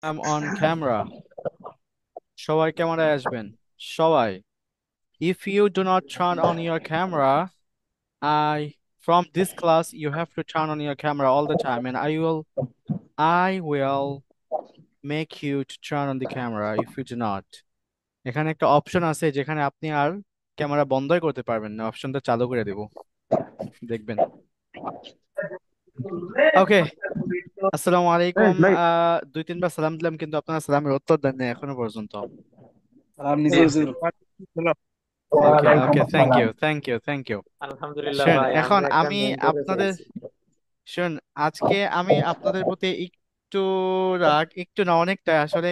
I'm on camera. সবাই ক্যামেরায় আসবেন। সবাই। If you do not turn on your camera, I from this class you have to turn on your camera all the time, and I will make you to turn on the camera if you do not. এখানে একটা option আছে যেখানে আপনি আর camera বন্ধই করতে পারবেন না, অপশনটা চালু করে দেব, দেখবেন। ওকে। আসসালামু এই আলাইকুম। ভাই, দুই তিনবার সালাম দিলাম কিন্তু আপনারা সালামের উত্তর দেন না এখনো পর্যন্ত। আর নিজে জি জি। আসছিল। ওকে ওয়ালাইকুম ওকে, থ্যাংক আসসালাম। You thank you thank you. আলহামদুলিল্লাহ শুন, ভাই, এখন আমিও একটা আমি মেইল পেতে আপনাদের পেরেছি। শুন, আজকে আমি আপনাদের প্রতি একটু রাগ, একটু না অনেকটা আসলে।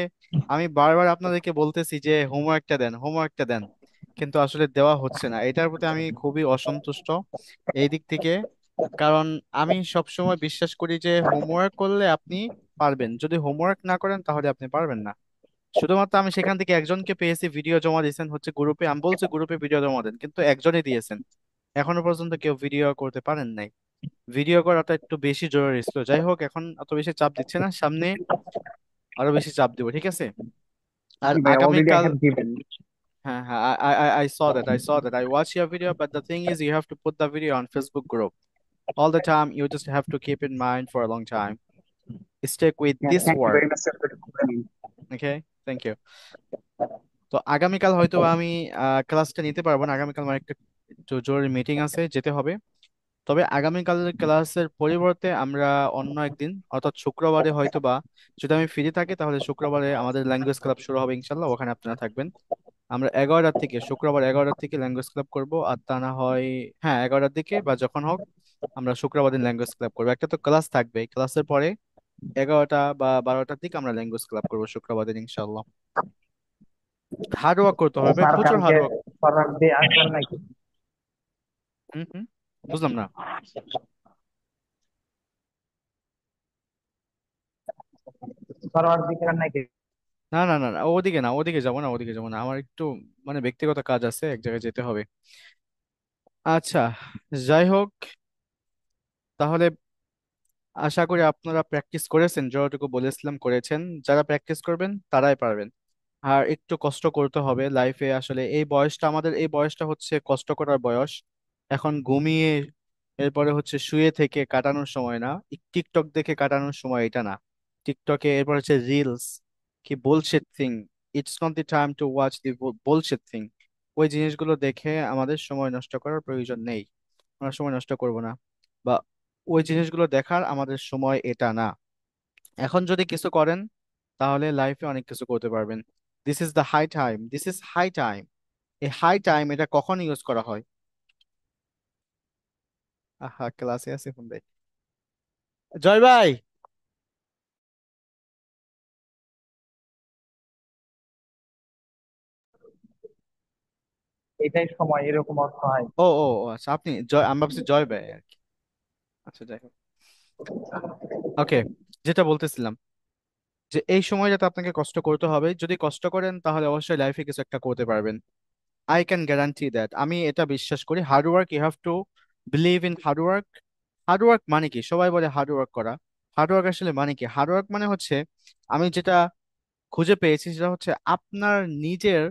আমি বারবার আপনাদেরকে বলতেছি যে হোমওয়ার্কটা দেন, হোমওয়ার্কটা দেন, কিন্তু আসলে দেওয়া হচ্ছে না। এটার প্রতি আমি খুবই অসন্তুষ্ট এই দিক থেকে। কারণ আমি সবসময় বিশ্বাস করি যে হোমওয়ার্ক করলে আপনি পারবেন, যদি হোমওয়ার্ক না করেন তাহলে আপনি পারবেন না। শুধুমাত্র আমি সেখান থেকে একজনকে পেয়েছি, ভিডিও জমা দিয়েছেন হচ্ছে গ্রুপে, আমি বলছি গ্রুপে ভিডিও জমা দেন, কিন্তু একজনই দিয়েছেন। এখনো পর্যন্ত কেউ ভিডিও করতে পারেন নাই। ভিডিও করাটা একটু বেশি জরুরি ছিল। যাই হোক, এখন অত বেশি চাপ দিচ্ছে না, সামনে আরো বেশি চাপ দিব, ঠিক আছে? আর জি ভাই, অলরেডি আই আগামীকাল, হ্যাভ গিভেন। হ্যাঁ হ্যাঁ, I saw that, I saw that, I watched your video, but the thing is you have to put the video on Facebook group all the time. You just have to keep in mind for a long time. Stick with this thank you work. Very much sir for complaining. Okay, thank you. তো আগামীকাল হয়তো আমি ক্লাসটা নিতে পারবো না, আগামীকাল আমার একটা একটু জরুরি মিটিং আছে, যেতে হবে। তবে আগামীকালের ক্লাসের পরিবর্তে আমরা অন্য একদিন, অর্থাৎ শুক্রবারে হয়তো বা, যদি আমি ফ্রি থাকি তাহলে শুক্রবারে আমাদের ল্যাঙ্গুয়েজ ক্লাব শুরু হবে ইনশাল্লাহ, ওখানে আপনারা থাকবেন। আমরা 11টার থেকে, শুক্রবার 11টার থেকে ল্যাঙ্গুয়েজ ক্লাব করব, আর তা না হয়, হ্যাঁ 11টার দিকে বা যখন হোক আমরা শুক্রবার দিন ল্যাঙ্গুয়েজ ক্লাব করবো। একটা তো ক্লাস থাকবে, ক্লাসের পরে 11টা বা 12টার দিকে আমরা ল্যাঙ্গুয়েজ ক্লাব করবো শুক্রবার দিন ইনশাল্লাহ। হার্ড ওয়ার্ক করতে হবে ভাই, স্যার প্রচুর কালকে হার্ড ওয়ার্ক। ফরওয়ার্ড দিয়ে আসবেন নাকি? হুম হুম, বুঝলাম না। ফরওয়ার্ড দিবেন নাকি? না না না না, ওদিকে না, ওদিকে যাবো না, ওদিকে যাবো না, আমার একটু মানে ব্যক্তিগত কাজ আছে, এক জায়গায় যেতে হবে। আচ্ছা, যাই হোক, তাহলে আশা করি আপনারা প্র্যাকটিস করেছেন, যতটুকু বলেছিলাম করেছেন। যারা প্র্যাকটিস করবেন তারাই পারবেন। আর একটু কষ্ট করতে হবে লাইফে, আসলে এই বয়সটা, আমাদের এই বয়সটা হচ্ছে কষ্ট করার বয়স। এখন ঘুমিয়ে এরপরে হচ্ছে শুয়ে থেকে কাটানোর সময় না, টিকটক দেখে কাটানোর সময় এটা না। টিকটকে এরপর হচ্ছে রিলস, কি bullshit thing. It's not the time to watch the bullshit thing. ওই জিনিসগুলো দেখে আমাদের সময় নষ্ট করার প্রয়োজন নেই, আমরা সময় নষ্ট করব না। বা ওই জিনিসগুলো দেখার আমাদের সময় এটা না। এখন যদি কিছু করেন তাহলে লাইফে অনেক কিছু করতে পারবেন। This is the high time, this is high time. এই হাই টাইম এটা কখন ইউজ করা হয়? আহা, ক্লাসে আছে ফোন দেয়। জয় ভাই। এটাই সময়, এরকম অর্থ হয়। ও ও ও, আচ্ছা আপনি জয়, আমি ভাবছি জয় ভাই আর কি। আচ্ছা যাই হোক, ওকে। যেটা বলতেছিলাম, যে এই সময়টাতে আপনাকে কষ্ট করতে হবে, যদি কষ্ট করেন তাহলে অবশ্যই লাইফে কিছু একটা করতে পারবেন। আই ক্যান গ্যারান্টি দ্যাট, আমি এটা বিশ্বাস করি। Hard work, you have to believe in hard work. Hard work মানে কি? সবাই বলে হার্ড ওয়ার্ক করা। হার্ড ওয়ার্ক আসলে মানে কি? হার্ড ওয়ার্ক মানে হচ্ছে, আমি যেটা খুঁজে পেয়েছি সেটা হচ্ছে আপনার নিজের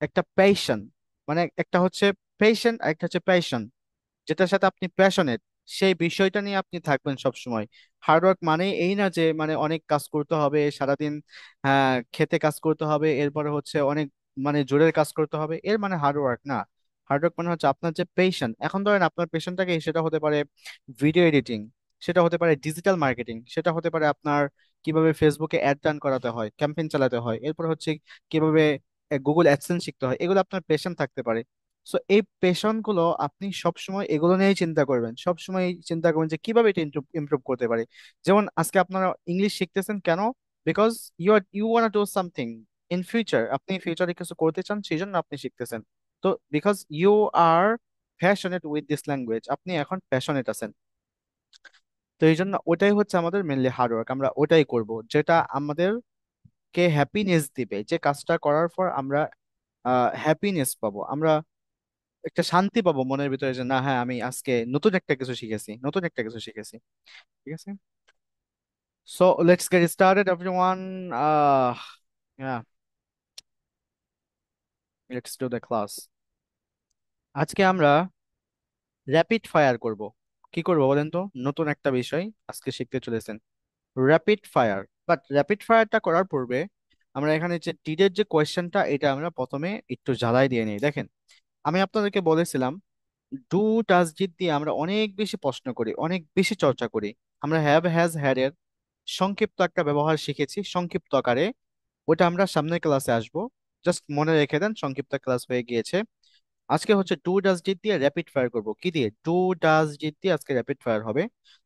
একটা প্যাশন, মানে একটা হচ্ছে পেশেন্ট আর একটা হচ্ছে প্যাশন, যেটার সাথে আপনি প্যাশনেট, সেই বিষয়টা নিয়ে আপনি থাকবেন সব সময়। হার্ডওয়ার্ক মানে এই না যে মানে অনেক কাজ করতে হবে সারাদিন, হ্যাঁ খেতে কাজ করতে হবে, এরপরে হচ্ছে অনেক মানে জোরের কাজ করতে হবে, এর মানে হার্ডওয়ার্ক না। হার্ডওয়ার্ক মানে হচ্ছে আপনার যে পেশন, এখন ধরেন আপনার পেশনটাকে, সেটা হতে পারে ভিডিও এডিটিং, সেটা হতে পারে ডিজিটাল মার্কেটিং, সেটা হতে পারে আপনার কিভাবে ফেসবুকে অ্যাড রান করাতে হয়, ক্যাম্পেইন চালাতে হয়, এরপর হচ্ছে কিভাবে গুগল অ্যাডসেন্স শিখতে হয়, এগুলো আপনার পেশন থাকতে পারে। সো এই পেশন গুলো আপনি সবসময় এগুলো নিয়েই চিন্তা করবেন, সবসময় চিন্তা করবেন যে কিভাবে এটা ইমপ্রুভ করতে পারে। যেমন আজকে আপনারা ইংলিশ শিখতেছেন কেন? Because you want do something in future, আপনি ফিউচারে কিছু করতে চান, সেই জন্য আপনি শিখতেছেন। তো because you are passionate with this language, আপনি এখন প্যাশনেট আছেন। তো এই জন্য ওটাই হচ্ছে আমাদের মেনলি হার্ডওয়ার্ক, আমরা ওটাই করব যেটা আমাদেরকে হ্যাপিনেস দিবে, যে কাজটা করার পর আমরা হ্যাপিনেস পাবো, আমরা একটা শান্তি পাবো মনের ভিতরে, যে না হ্যাঁ আমি আজকে নতুন একটা কিছু শিখেছি, নতুন একটা কিছু শিখেছি। ঠিক আছে। So let's get started, everyone. Yeah, let's do the class. আজকে আমরা র্যাপিড ফায়ার করব। কি করব বলেন তো? নতুন একটা বিষয় আজকে শিখতে চলেছেন, র্যাপিড ফায়ার। বাট র্যাপিড ফায়ারটা করার পূর্বে আমরা এখানে যে টিডের যে কোয়েশ্চেনটা, এটা আমরা প্রথমে একটু জ্বালাই দিয়ে নিই। দেখেন, আমি আপনাদেরকে বলেছিলাম ডু ডাজ ডিড দিয়ে আমরা অনেক বেশি প্রশ্ন করি, অনেক বেশি চর্চা করি। আমরা হ্যাভ হ্যাজ হ্যাড এর সংক্ষিপ্ত একটা ব্যবহার শিখেছি সংক্ষিপ্ত আকারে, ওটা আমরা সামনের ক্লাসে আসবো। জাস্ট মনে রেখে দেন, সংক্ষিপ্ত ক্লাস হয়ে গিয়েছে। আজকে হচ্ছে ডু ডাজ ডিড দিয়ে র্যাপিড ফায়ার করব। কি দিয়ে? ডু ডাজ ডিড দিয়ে আজকে র্যাপিড ফায়ার হবে।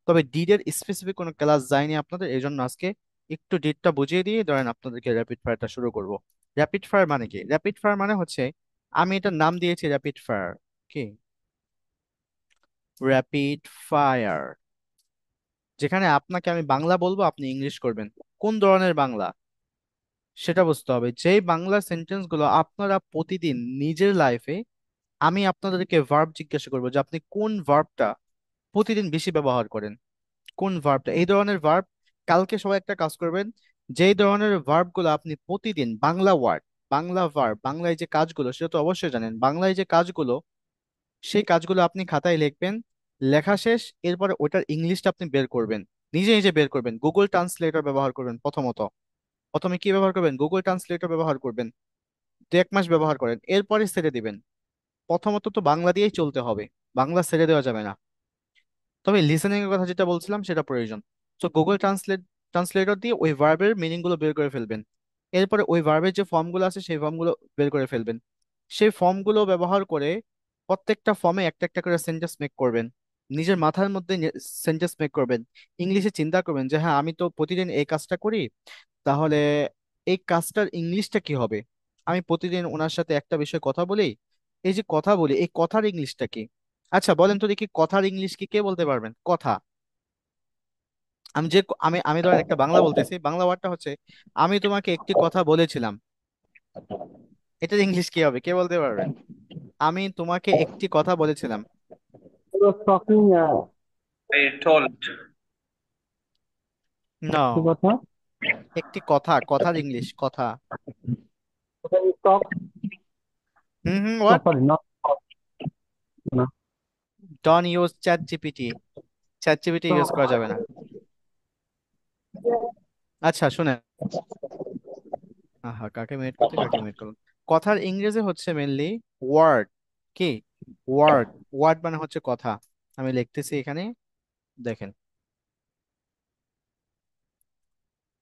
তবে ডিড এর স্পেসিফিক কোনো ক্লাস যায়নি আপনাদের, এই জন্য আজকে একটু ডিডটা বুঝিয়ে দিয়ে ধরেন আপনাদেরকে র্যাপিড ফায়ারটা শুরু করব। র্যাপিড ফায়ার মানে কি? র্যাপিড ফায়ার মানে হচ্ছে, আমি এটার নাম দিয়েছি র্যাপিড ফায়ার। কি? র্যাপিড ফায়ার, যেখানে আপনাকে আমি বাংলা বলবো, আপনি ইংলিশ করবেন। কোন ধরনের বাংলা সেটা বুঝতে হবে। যেই বাংলা সেন্টেন্স গুলো আপনারা প্রতিদিন নিজের লাইফে, আমি আপনাদেরকে ভার্ব জিজ্ঞাসা করবো যে আপনি কোন ভার্বটা প্রতিদিন বেশি ব্যবহার করেন, কোন ভার্বটা, এই ধরনের ভার্ব। কালকে সবাই একটা কাজ করবেন, যেই ধরনের ভার্ব গুলো আপনি প্রতিদিন বাংলা ওয়ার্ড, বাংলা ভার্ব, বাংলায় যে কাজগুলো সেটা তো অবশ্যই জানেন, বাংলায় যে কাজগুলো, সেই কাজগুলো আপনি খাতায় লিখবেন। লেখা শেষ, এরপরে ওটার ইংলিশটা আপনি বের করবেন, নিজে নিজে বের করবেন। গুগল ট্রান্সলেটর ব্যবহার করবেন প্রথমত। প্রথমে কি ব্যবহার করবেন? গুগল ট্রান্সলেটর ব্যবহার করবেন। 1 মাস ব্যবহার করেন, এরপরে ছেড়ে দিবেন। প্রথমত তো বাংলা দিয়েই চলতে হবে, বাংলা ছেড়ে দেওয়া যাবে না। তবে লিসেনিং এর কথা যেটা বলছিলাম সেটা প্রয়োজন। তো গুগল ট্রান্সলেটর দিয়ে ওই ভার্বের মিনিং গুলো বের করে ফেলবেন। এরপরে ওই ভার্বের যে ফর্ম গুলো আছে সেই ফর্ম গুলো বের করে ফেলবেন। সেই ফর্ম গুলো ব্যবহার করে প্রত্যেকটা ফর্মে একটা একটা করে সেন্টেন্স মেক করবেন। নিজের মাথার মধ্যে সেন্টেন্স মেক করবেন। ইংলিশে চিন্তা করবেন যে হ্যাঁ, আমি তো প্রতিদিন এই কাজটা করি, তাহলে এই কাজটার ইংলিশটা কি হবে। আমি প্রতিদিন ওনার সাথে একটা বিষয়ে কথা বলি, এই যে কথা বলি, এই কথার ইংলিশটা কি? আচ্ছা বলেন তো দেখি, কথার ইংলিশ কি কে বলতে পারবেন? কথা। আমি যে আমি আমি ধরেন একটা বাংলা বলতেছি, বাংলা ওয়ার্ডটা হচ্ছে, আমি তোমাকে একটি কথা বলেছিলাম। এটার ইংলিশ কি হবে, কে বলতে পারবেন? আমি তোমাকে একটি কথা বলেছিলাম। He was talking I told. না, কি কথা? একটি কথা, কথার ইংলিশ কথা। He talk. Hmm hmm, No, what? sorry, not talk. No. Don't use chat GPT. Chat GPT use করা যাবে না। আচ্ছা শুনেন, আহা, কাকে মিনিট করতে, কাকে মিনিট করুন। কথার ইংরেজি হচ্ছে মেনলি ওয়ার্ড। কি? ওয়ার্ড। ওয়ার্ড মানে হচ্ছে কথা। আমি লিখতেছি এখানে, দেখেন,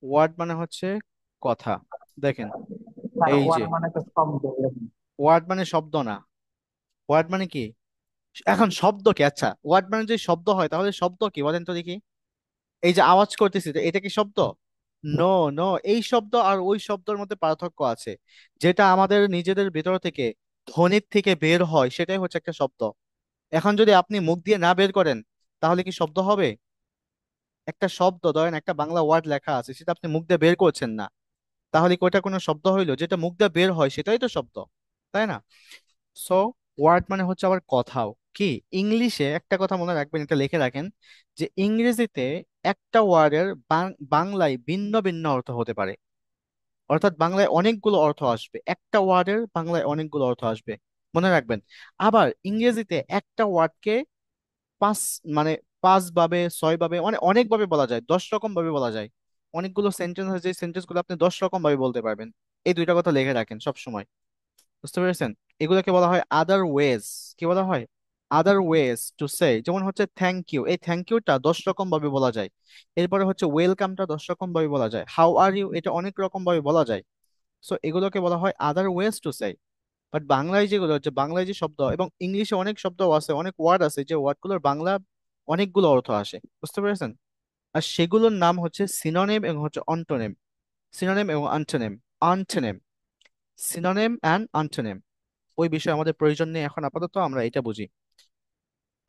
ওয়ার্ড মানে হচ্ছে কথা। দেখেন, স্যার এই ওয়ার্ড যে মানে তো শব্দ। ওয়ার্ড মানে শব্দ না। ওয়ার্ড মানে কি? এখন শব্দ কি? আচ্ছা, ওয়ার্ড মানে যদি শব্দ হয় তাহলে শব্দ কি বলেন তো দেখি। এই যে আওয়াজ করতেছি তো, এটা কি শব্দ? No, no. এই শব্দ আর ওই শব্দের মধ্যে পার্থক্য আছে। যেটা আমাদের নিজেদের ভিতর থেকে, ধ্বনির থেকে বের হয়, সেটাই হচ্ছে একটা শব্দ। এখন যদি আপনি মুখ দিয়ে না বের করেন, তাহলে কি শব্দ হবে? একটা শব্দ, ধরেন একটা বাংলা ওয়ার্ড লেখা আছে, সেটা আপনি মুখ দিয়ে বের করছেন না, তাহলে কি ওটা কোনো শব্দ হইলো? যেটা মুখ দিয়ে বের হয় সেটাই তো শব্দ, তাই না? সো ওয়ার্ড মানে হচ্ছে আবার কথাও। কি? ইংলিশে একটা কথা মনে রাখবেন, এটা লিখে রাখেন, যে ইংরেজিতে একটা ওয়ার্ডের বাংলায় ভিন্ন ভিন্ন অর্থ হতে পারে। অর্থাৎ বাংলায় অনেকগুলো অর্থ আসবে, একটা ওয়ার্ডের বাংলায় অনেকগুলো অর্থ আসবে, মনে রাখবেন। আবার ইংরেজিতে একটা ওয়ার্ডকে পাঁচ, মানে 5 ভাবে, 6 ভাবে, মানে অনেকভাবে বলা যায়, 10 রকম ভাবে বলা যায়। অনেকগুলো সেন্টেন্স আছে, যে সেন্টেন্স গুলো আপনি 10 রকম ভাবে বলতে পারবেন। এই দুইটা কথা লিখে রাখেন সব সময়। বুঝতে পেরেছেন? এগুলোকে বলা হয় আদার ওয়েজ। কি বলা হয়? আদার ওয়েজ টু সে। যেমন হচ্ছে থ্যাংক ইউ, এই থ্যাংক ইউটা 10 রকম ভাবে বলা যায়। এরপরে হচ্ছে ওয়েলকামটা 10 রকম ভাবে বলা যায়। হাউ আর ইউ, এটা অনেক রকম ভাবে বলা যায়। সো এগুলোকে বলা হয় আদার ওয়েজ টু সে। বাট বাংলায় যেগুলো হচ্ছে, বাংলায় যে শব্দ এবং ইংলিশে অনেক শব্দ আছে, অনেক ওয়ার্ড আছে, যে ওয়ার্ডগুলোর বাংলা অনেকগুলো অর্থ আসে। বুঝতে পেরেছেন? আর সেগুলোর নাম হচ্ছে সিনোনিম এবং হচ্ছে অন্টোনিম। সিনোনিম এবং অন্টোনিম। অন্টোনিম, সিনোনিম অ্যান্ড অন্টোনিম। ওই বিষয়ে আমাদের প্রয়োজন নেই এখন, আপাতত আমরা এটা বুঝি।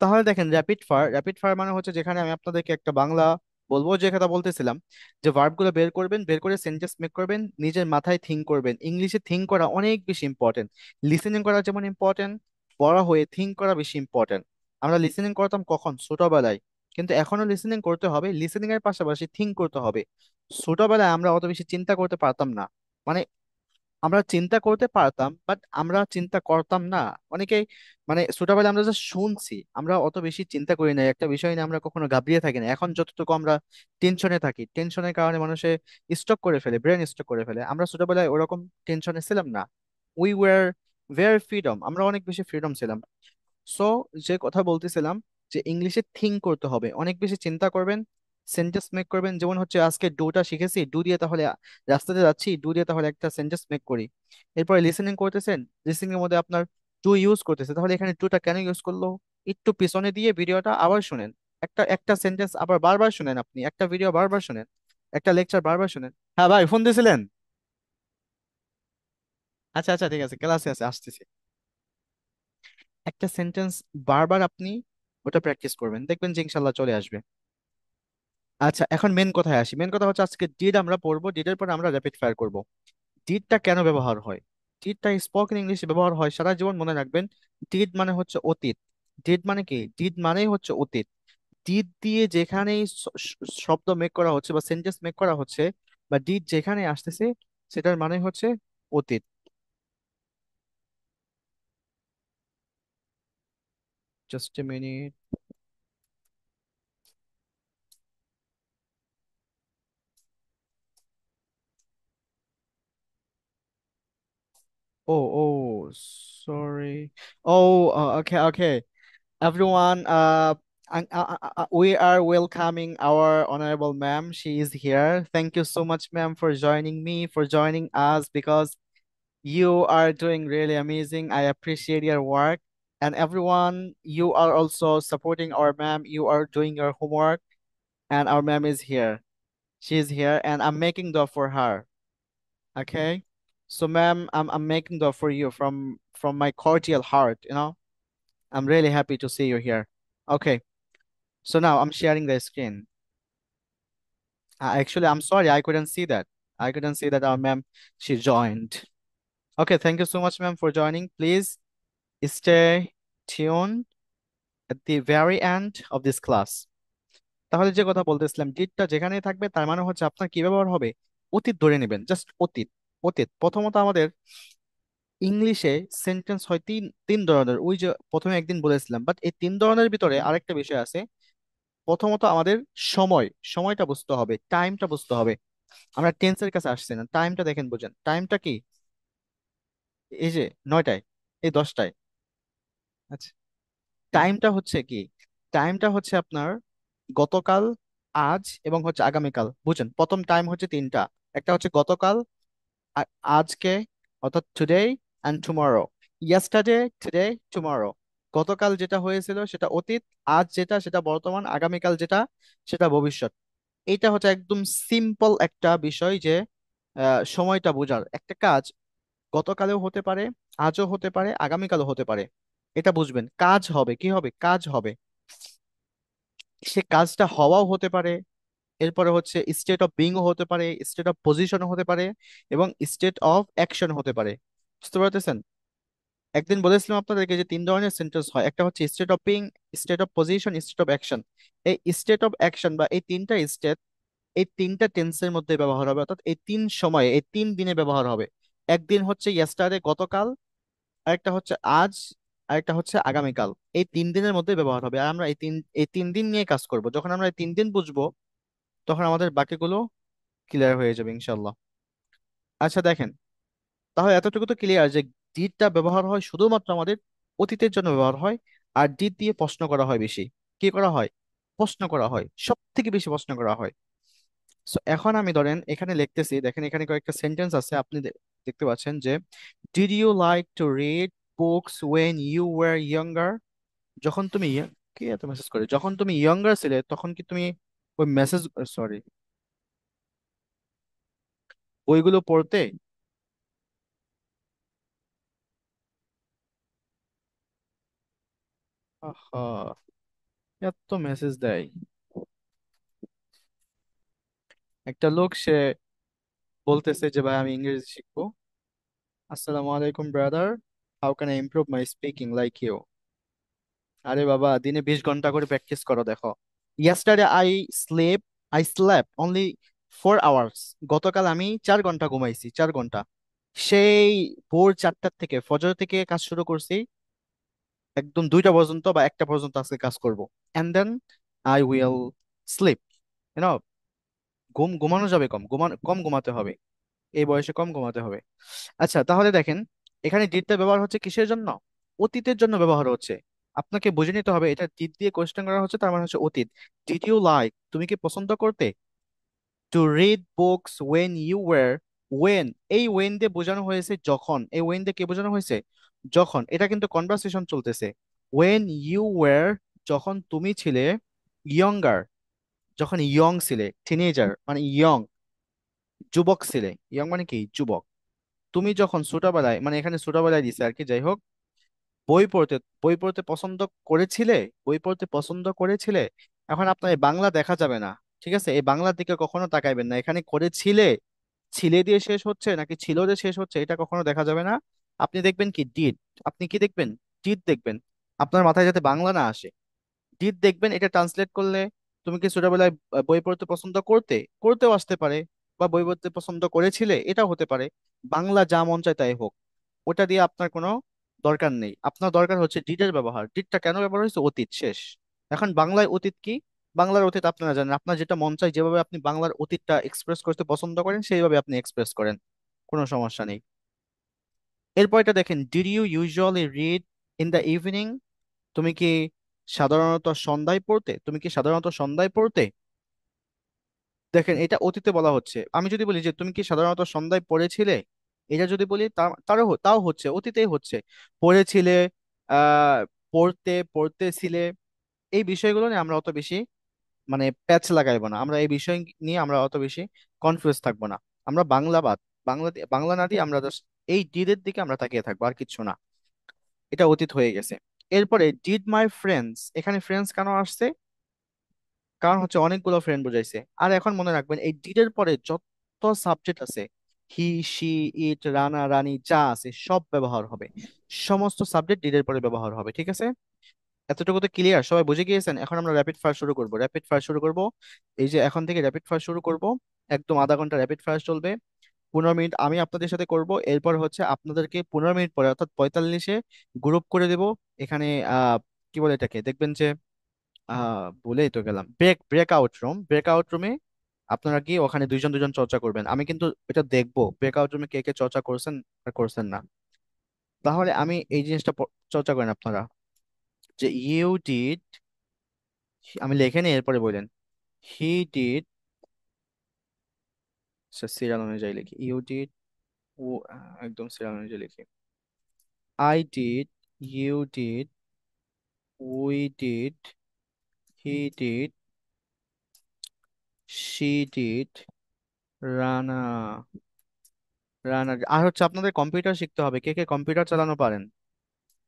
তাহলে দেখেন, র্যাপিড ফায়ার, র্যাপিড ফায়ার মানে হচ্ছে যেখানে আমি আপনাদেরকে একটা বাংলা বলবো, যে কথা বলতেছিলাম, যে ভার্ব গুলো বের করবেন, বের করে সেন্টেন্স মেক করবেন, নিজের মাথায় থিঙ্ক করবেন। ইংলিশে থিঙ্ক করা অনেক বেশি ইম্পর্টেন্ট। লিসেনিং করা যেমন ইম্পর্টেন্ট, বড় হয়ে থিঙ্ক করা বেশি ইম্পর্টেন্ট। আমরা লিসেনিং করতাম কখন? ছোটবেলায়। কিন্তু এখনো লিসেনিং করতে হবে, লিসেনিং এর পাশাপাশি থিঙ্ক করতে হবে। ছোটবেলায় আমরা অত বেশি চিন্তা করতে পারতাম না, মানে আমরা চিন্তা করতে পারতাম বাট আমরা চিন্তা করতাম না। অনেকেই মানে ছোটবেলায় আমরা যা শুনছি, আমরা অত বেশি চিন্তা করি না একটা বিষয় নিয়ে, আমরা কখনো ঘাবড়িয়ে থাকি না। এখন যতটুকু আমরা টেনশনে থাকি, টেনশনের কারণে মানুষে স্ট্রোক করে ফেলে, ব্রেন স্ট্রোক করে ফেলে। আমরা ছোটবেলায় ওরকম টেনশনে ছিলাম না। উই ওয়ার ভেরি ফ্রিডম, আমরা অনেক বেশি ফ্রিডম ছিলাম। সো যে কথা বলতেছিলাম, যে ইংলিশে থিঙ্ক করতে হবে, অনেক বেশি চিন্তা করবেন, সেন্টেন্স মেক করবেন। যেমন হচ্ছে আজকে ডুটা শিখেছি, ডু দিয়ে তাহলে রাস্তাতে যাচ্ছি, ডু দিয়ে তাহলে একটা সেন্টেন্স মেক করি। এরপরে লিসেনিং করতেছেন, লিসেনিং এর মধ্যে আপনার টু ইউজ করতেছে, তাহলে এখানে টুটা কেন ইউজ করলো, একটু পিছনে দিয়ে ভিডিওটা আবার শুনেন, একটা একটা সেন্টেন্স আবার বারবার শুনেন, আপনি একটা ভিডিও বারবার শুনেন, একটা লেকচার বারবার শুনেন। হ্যাঁ ভাই, ফোন দিয়েছিলেন? আচ্ছা আচ্ছা, ঠিক আছে, ক্লাসে আছে, আসতেছি। একটা সেন্টেন্স বারবার আপনি ওটা প্র্যাকটিস করবেন, দেখবেন যে ইনশাল্লাহ চলে আসবে। আচ্ছা, এখন মেন কথায় আসি। মেন কথা হচ্ছে আজকে ডিড আমরা পড়বো, ডিডের পরে আমরা র্যাপিড ফায়ার করব। ডিডটা কেন ব্যবহার হয়? ডিডটা স্পোকেন ইংলিশে ব্যবহার হয়, সারা জীবন মনে রাখবেন। ডিড মানে হচ্ছে অতীত। ডিড মানে কি? ডিড মানেই হচ্ছে অতীত। ডিড দিয়ে যেখানেই শব্দ মেক করা হচ্ছে বা সেন্টেন্স মেক করা হচ্ছে, বা ডিড যেখানে আসতেছে, সেটার মানে হচ্ছে অতীত। Just a minute. Oh, sorry. Oh, okay, okay. Everyone, we are welcoming our honorable ma'am. She is here. Thank you so much, ma'am, for joining me, for joining us, because you are doing really amazing. I appreciate your work. And everyone, you are also supporting our ma'am. You are doing your homework, and our ma'am is here. She is here, and I'm making door for her. Okay? So, ma'am, I'm making door for you from my cordial heart, you know. I'm really happy to see you here. Okay. So now I'm sharing the screen. Actually, I'm sorry, I couldn't see that. I couldn't see that our ma'am, she joined. Okay, thank you so much, ma'am, for joining. Please stay tuned at the very end of this class. তাহলে যে কথা বলতেছিলাম, ডিডটা যেখানেই থাকবে তার মানে হচ্ছে আপনার কি ব্যবহার হবে? অতীত ধরে নেবেন, জাস্ট অতীত। অতীত প্রথমত আমাদের ইংলিশে সেন্টেন্স হয় তিন তিন ধরনের, ওই যে প্রথমে একদিন বলেছিলাম। বাট এই তিন ধরনের ভিতরে আরেকটা বিষয় আছে। প্রথমত আমাদের সময়টা বুঝতে হবে, টাইমটা বুঝতে হবে। আমরা টেন্সের কাছে আসছি না, টাইমটা দেখেন, বুঝেন টাইমটা কি। এই যে 9টায়, এই 10টায়। আচ্ছা, টাইমটা হচ্ছে কি? টাইমটা হচ্ছে আপনার গতকাল, আজ এবং হচ্ছে আগামীকাল। বুঝেন, প্রথম টাইম হচ্ছে তিনটা। একটা হচ্ছে গতকাল, আজকে, অর্থাৎ today and tomorrow. Yesterday, today, tomorrow. গতকাল যেটা হয়েছিল সেটা অতীত, আজ যেটা সেটা বর্তমান, আগামীকাল যেটা সেটা ভবিষ্যৎ। এটা হচ্ছে একদম সিম্পল একটা বিষয় যে সময়টা বোঝার একটা কাজ গতকালেও হতে পারে, আজও হতে পারে, আগামীকালও হতে পারে। এটা বুঝবেন, কাজ হবে, কি হবে? কাজ হবে। সে কাজটা হওয়াও হতে পারে, এরপরে হচ্ছে স্টেট অফ বিইংও হতে পারে, স্টেট অফ পজিশনও হতে পারে, এবং স্টেট অফ অ্যাকশন হতে পারে। বুঝতে পারতেছেন? একদিন বলেছিলাম আপনাদেরকে যে তিন ধরনের সেন্টেন্স হয়, একটা হচ্ছে state of being, state of position, state of action. এই স্টেট অফ অ্যাকশন বা এই তিনটা স্টেট এই তিনটা টেন্সের মধ্যে ব্যবহার হবে, অর্থাৎ এই তিন সময়ে, এই 3 দিনে ব্যবহার হবে। একদিন হচ্ছে ইয়েস্টারডে, গতকাল, আরেকটা হচ্ছে আজ, আরেকটা হচ্ছে আগামীকাল। এই 3 দিনের মধ্যে ব্যবহার হবে। আর আমরা এই তিন দিন নিয়ে কাজ করব। যখন আমরা এই 3 দিন বুঝবো, তখন আমাদের বাকিগুলো ক্লিয়ার হয়ে যাবে ইনশাল্লাহ। আচ্ছা দেখেন, তাহলে এতটুকু তো ক্লিয়ার যে ডিডটা ব্যবহার হয় শুধুমাত্র আমাদের অতীতের জন্য ব্যবহার হয়। আর ডিড দিয়ে প্রশ্ন করা হয় বেশি। কি করা হয়? প্রশ্ন করা হয়, সব থেকে বেশি প্রশ্ন করা হয়। সো এখন আমি ধরেন এখানে লিখতেছি, দেখেন এখানে কয়েকটা সেন্টেন্স আছে, আপনি দেখতে পাচ্ছেন যে did you like to read books when you were younger. যখন তুমি কি এত মেসেজ করে, যখন তুমি ইয়াঙ্গার ছিলে তখন কি তুমি ওই মেসেজ, সরি, বইগুলো পড়তে? আহা, এত মেসেজ দেয়। একটা লোক সে বলতেছে যে ভাই আমি ইংরেজি শিখবো। আসসালামু আলাইকুম brother, how can I improve my speaking like you? আরে বাবা, দিনে 20 ঘন্টা করে প্র্যাকটিস করো, দেখো yesterday I slept only 4 hours. গতকাল আমি 4 ঘন্টা ঘুমাইছি, 4 ঘন্টা। সেই ভোর 4টার থেকে, ফজর থেকে কাজ শুরু করছি, একদম 2টা পর্যন্ত বা 1টা পর্যন্ত আজকে কাজ করব। And then I will sleep. You know, ঘুমানো যাবে কম, কম ঘুমাতে হবে, এই বয়সে কম ঘুমাতে হবে। আচ্ছা, তাহলে দেখেন, এখানে ডিডটা ব্যবহার হচ্ছে কিসের জন্য? অতীতের জন্য ব্যবহার হচ্ছে। আপনাকে বুঝে নিতে হবে, এটা ডিড দিয়ে কোয়েশ্চেন করা হচ্ছে, তার মানে হচ্ছে অতীত। ডিড ইউ লাইক, তুমি কি পছন্দ করতে? To read books when you were, when, এই ওয়েন দিয়ে বোঝানো হয়েছে যখন। এই ওয়েন দিয়ে কি বোঝানো হয়েছে? যখন। এটা কিন্তু কনভারসেশন চলতেছে। ওয়েন ইউ ওয়ার, যখন তুমি ছিলে, ইয়ঙ্গার, যখন ইয়ং ছিলে, টিনেজার মানে ইয়ং, যুবক ছিলে। ইয়ং মানে কি? যুবক। তুমি যখন ছোটবেলায়, মানে এখানে ছোটবেলায় দিছে আর কি, যাই হোক, বই পড়তে বই পড়তে পছন্দ করেছিলে, বই পড়তে পছন্দ করেছিলে। এখন আপনার এই বাংলা দেখা যাবে না, ঠিক আছে? এই বাংলার দিকে কখনো তাকাইবেন না। এখানে করেছিলে, ছিলে দিয়ে শেষ হচ্ছে নাকি ছিল দিয়ে শেষ হচ্ছে, এটা কখনো দেখা যাবে না। আপনি দেখবেন কি? ডিড। আপনি কি দেখবেন? ডিড দেখবেন। আপনার মাথায় যাতে বাংলা না আসে, ডিড দেখবেন। এটা ট্রান্সলেট করলে, তুমি কি ছোটবেলায় বই পড়তে পছন্দ করতে, করতেও আসতে পারে, বা বই পড়তে পছন্দ করেছিলে, এটাও হতে পারে। বাংলা যা মন চায় তাই হোক, ওটা দিয়ে আপনার কোনো দরকার নেই। আপনার দরকার হচ্ছে ডিডের ব্যবহার। ডিডটা কেন ব্যবহার হয়েছে? অতীত শেষ। এখন বাংলায় অতীত কি? বাংলার অতীত আপনারা জানেন। আপনার যেটা মন চায়, যেভাবে আপনি বাংলার অতীতটা এক্সপ্রেস করতে পছন্দ করেন, সেইভাবে আপনি এক্সপ্রেস করেন, কোনো সমস্যা নেই। এরপর এটা দেখেন, did you usually read in the evening, তুমি কি সাধারণত সন্ধ্যায় পড়তে? তুমি কি সাধারণত সন্ধ্যায় পড়তে? দেখেন, এটা অতীতে বলা হচ্ছে। আমি যদি বলি যে তুমি কি সাধারণত সন্ধ্যায় পড়েছিলে, এটা যদি বলি, তাও হচ্ছে, অতীতেই হচ্ছে। পড়েছিলে, আহ পড়তেছিলে, এই বিষয়গুলো নিয়ে আমরা অত বেশি মানে প্যাচ লাগাইবো না। আমরা এই বিষয় নিয়ে আমরা অত বেশি কনফিউজ থাকবো না। আমরা বাংলা না দিয়ে আমরা জাস্ট এই ডিডের দিকে আমরা তাকিয়ে থাকবো, আর কিচ্ছু না। এটা অতীত হয়ে গেছে। এরপরে ডিড মাই ফ্রেন্ডস, এখানে ফ্রেন্ডস কেন আসছে? কারণ হচ্ছে অনেকগুলো ফ্রেন্ড বুঝাইছে। আর এখন মনে রাখবেন, এই ডিড এর পরে যত সাবজেক্ট আছে, হি, সি, ইট, রানা, রানী, যা আছে সব ব্যবহার হবে। সমস্ত সাবজেক্ট ডিড এর পরে ব্যবহার হবে, ঠিক আছে? এতটুকু তো ক্লিয়ার, সবাই বুঝে গিয়েছেন? এখন আমরা র্যাপিড ফায়ার শুরু করব। র্যাপিড ফায়ার শুরু করব, এই যে এখন থেকে র্যাপিড ফায়ার শুরু করব। একদম আধা ঘন্টা র্যাপিড ফায়ার চলবে। 15 মিনিট আমি আপনাদের সাথে করব, এরপর হচ্ছে আপনাদেরকে 15 মিনিট পরে অর্থাৎ 45-এ গ্রুপ করে দেব। এখানে কি বলে এটাকে, দেখবেন যে বলেই তো গেলাম, ব্রেক আউট রুমে আপনারা গিয়ে ওখানে দুইজন দুইজন চর্চা করবেন। আমি কিন্তু এটা দেখবো ব্রেক আউট রুমে কে কে চর্চা করছেন আর করছেন না। তাহলে আমি এই জিনিসটা চর্চা করেন আপনারা, যে ইউ ডিড, আমি লিখে নিই এরপরে বলেন। হি ডিড, সিরিয়াল অনুযায়ী লিখি। ইউ ডিড, ও, একদম সিরিয়াল অনুযায়ী লিখি। I did, you did, we did, he did, she did, Rana, আর হচ্ছে আপনাদের কম্পিউটার শিখতে হবে। কে কে কম্পিউটার চালানো পারেন?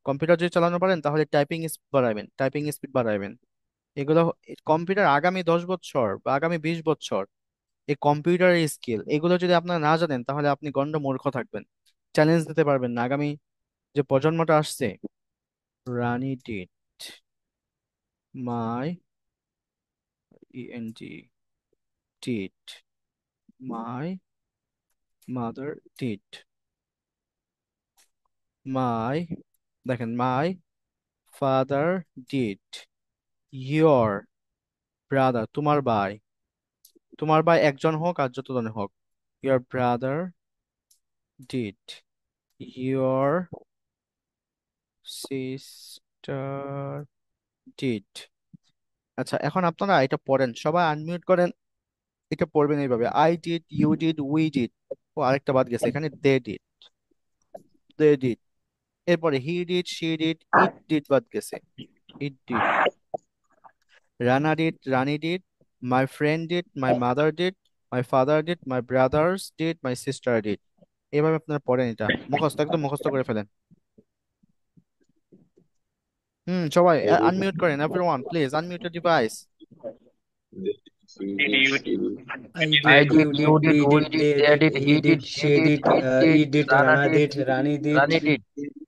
কম্পিউটার যদি চালানো পারেন তাহলে টাইপিং স্পিড বাড়াবেন। এগুলো, কম্পিউটার আগামী 10 বছর বা আগামী 20 বছর, এই কম্পিউটারের স্কিল এগুলো যদি আপনারা না জানেন, তাহলে আপনি গন্ড মূর্খ থাকবেন। চ্যালেঞ্জ দিতে পারবেন না আগামী যে প্রজন্মটা আসছে। Rani did my, ENT, did my mother, did my, দেখেন, my father did, your brother, তোমার ভাই একজন হোক আর যতজনে হোক, your brother did, your sister did. আচ্ছা, এখন আপনারা এটা পড়েন, সবাই আনমিউট করেন। এটা পড়বেন এইভাবে, I did, you did, we did. ও, আরেকটা বাদ গেছে এখানে, দে ডিড। এরপরে he did, she did, it did বাদ গেছে, it did. Rana did, Rani did, my friend did, my mother did, my father did, my brothers did, my sister did. এভাবে আপনারা পড়েন, এটা মুখস্থ, একদম মুখস্থ করে ফেলেন। সবাই আনমিউট করেন, everyone please unmute your device. Did you I I did, did, you you did, did, we we did, did, they they did, did, he he did, did, she it did, did, it did, he did, Rana Rana did, did, Rani did, Rani did.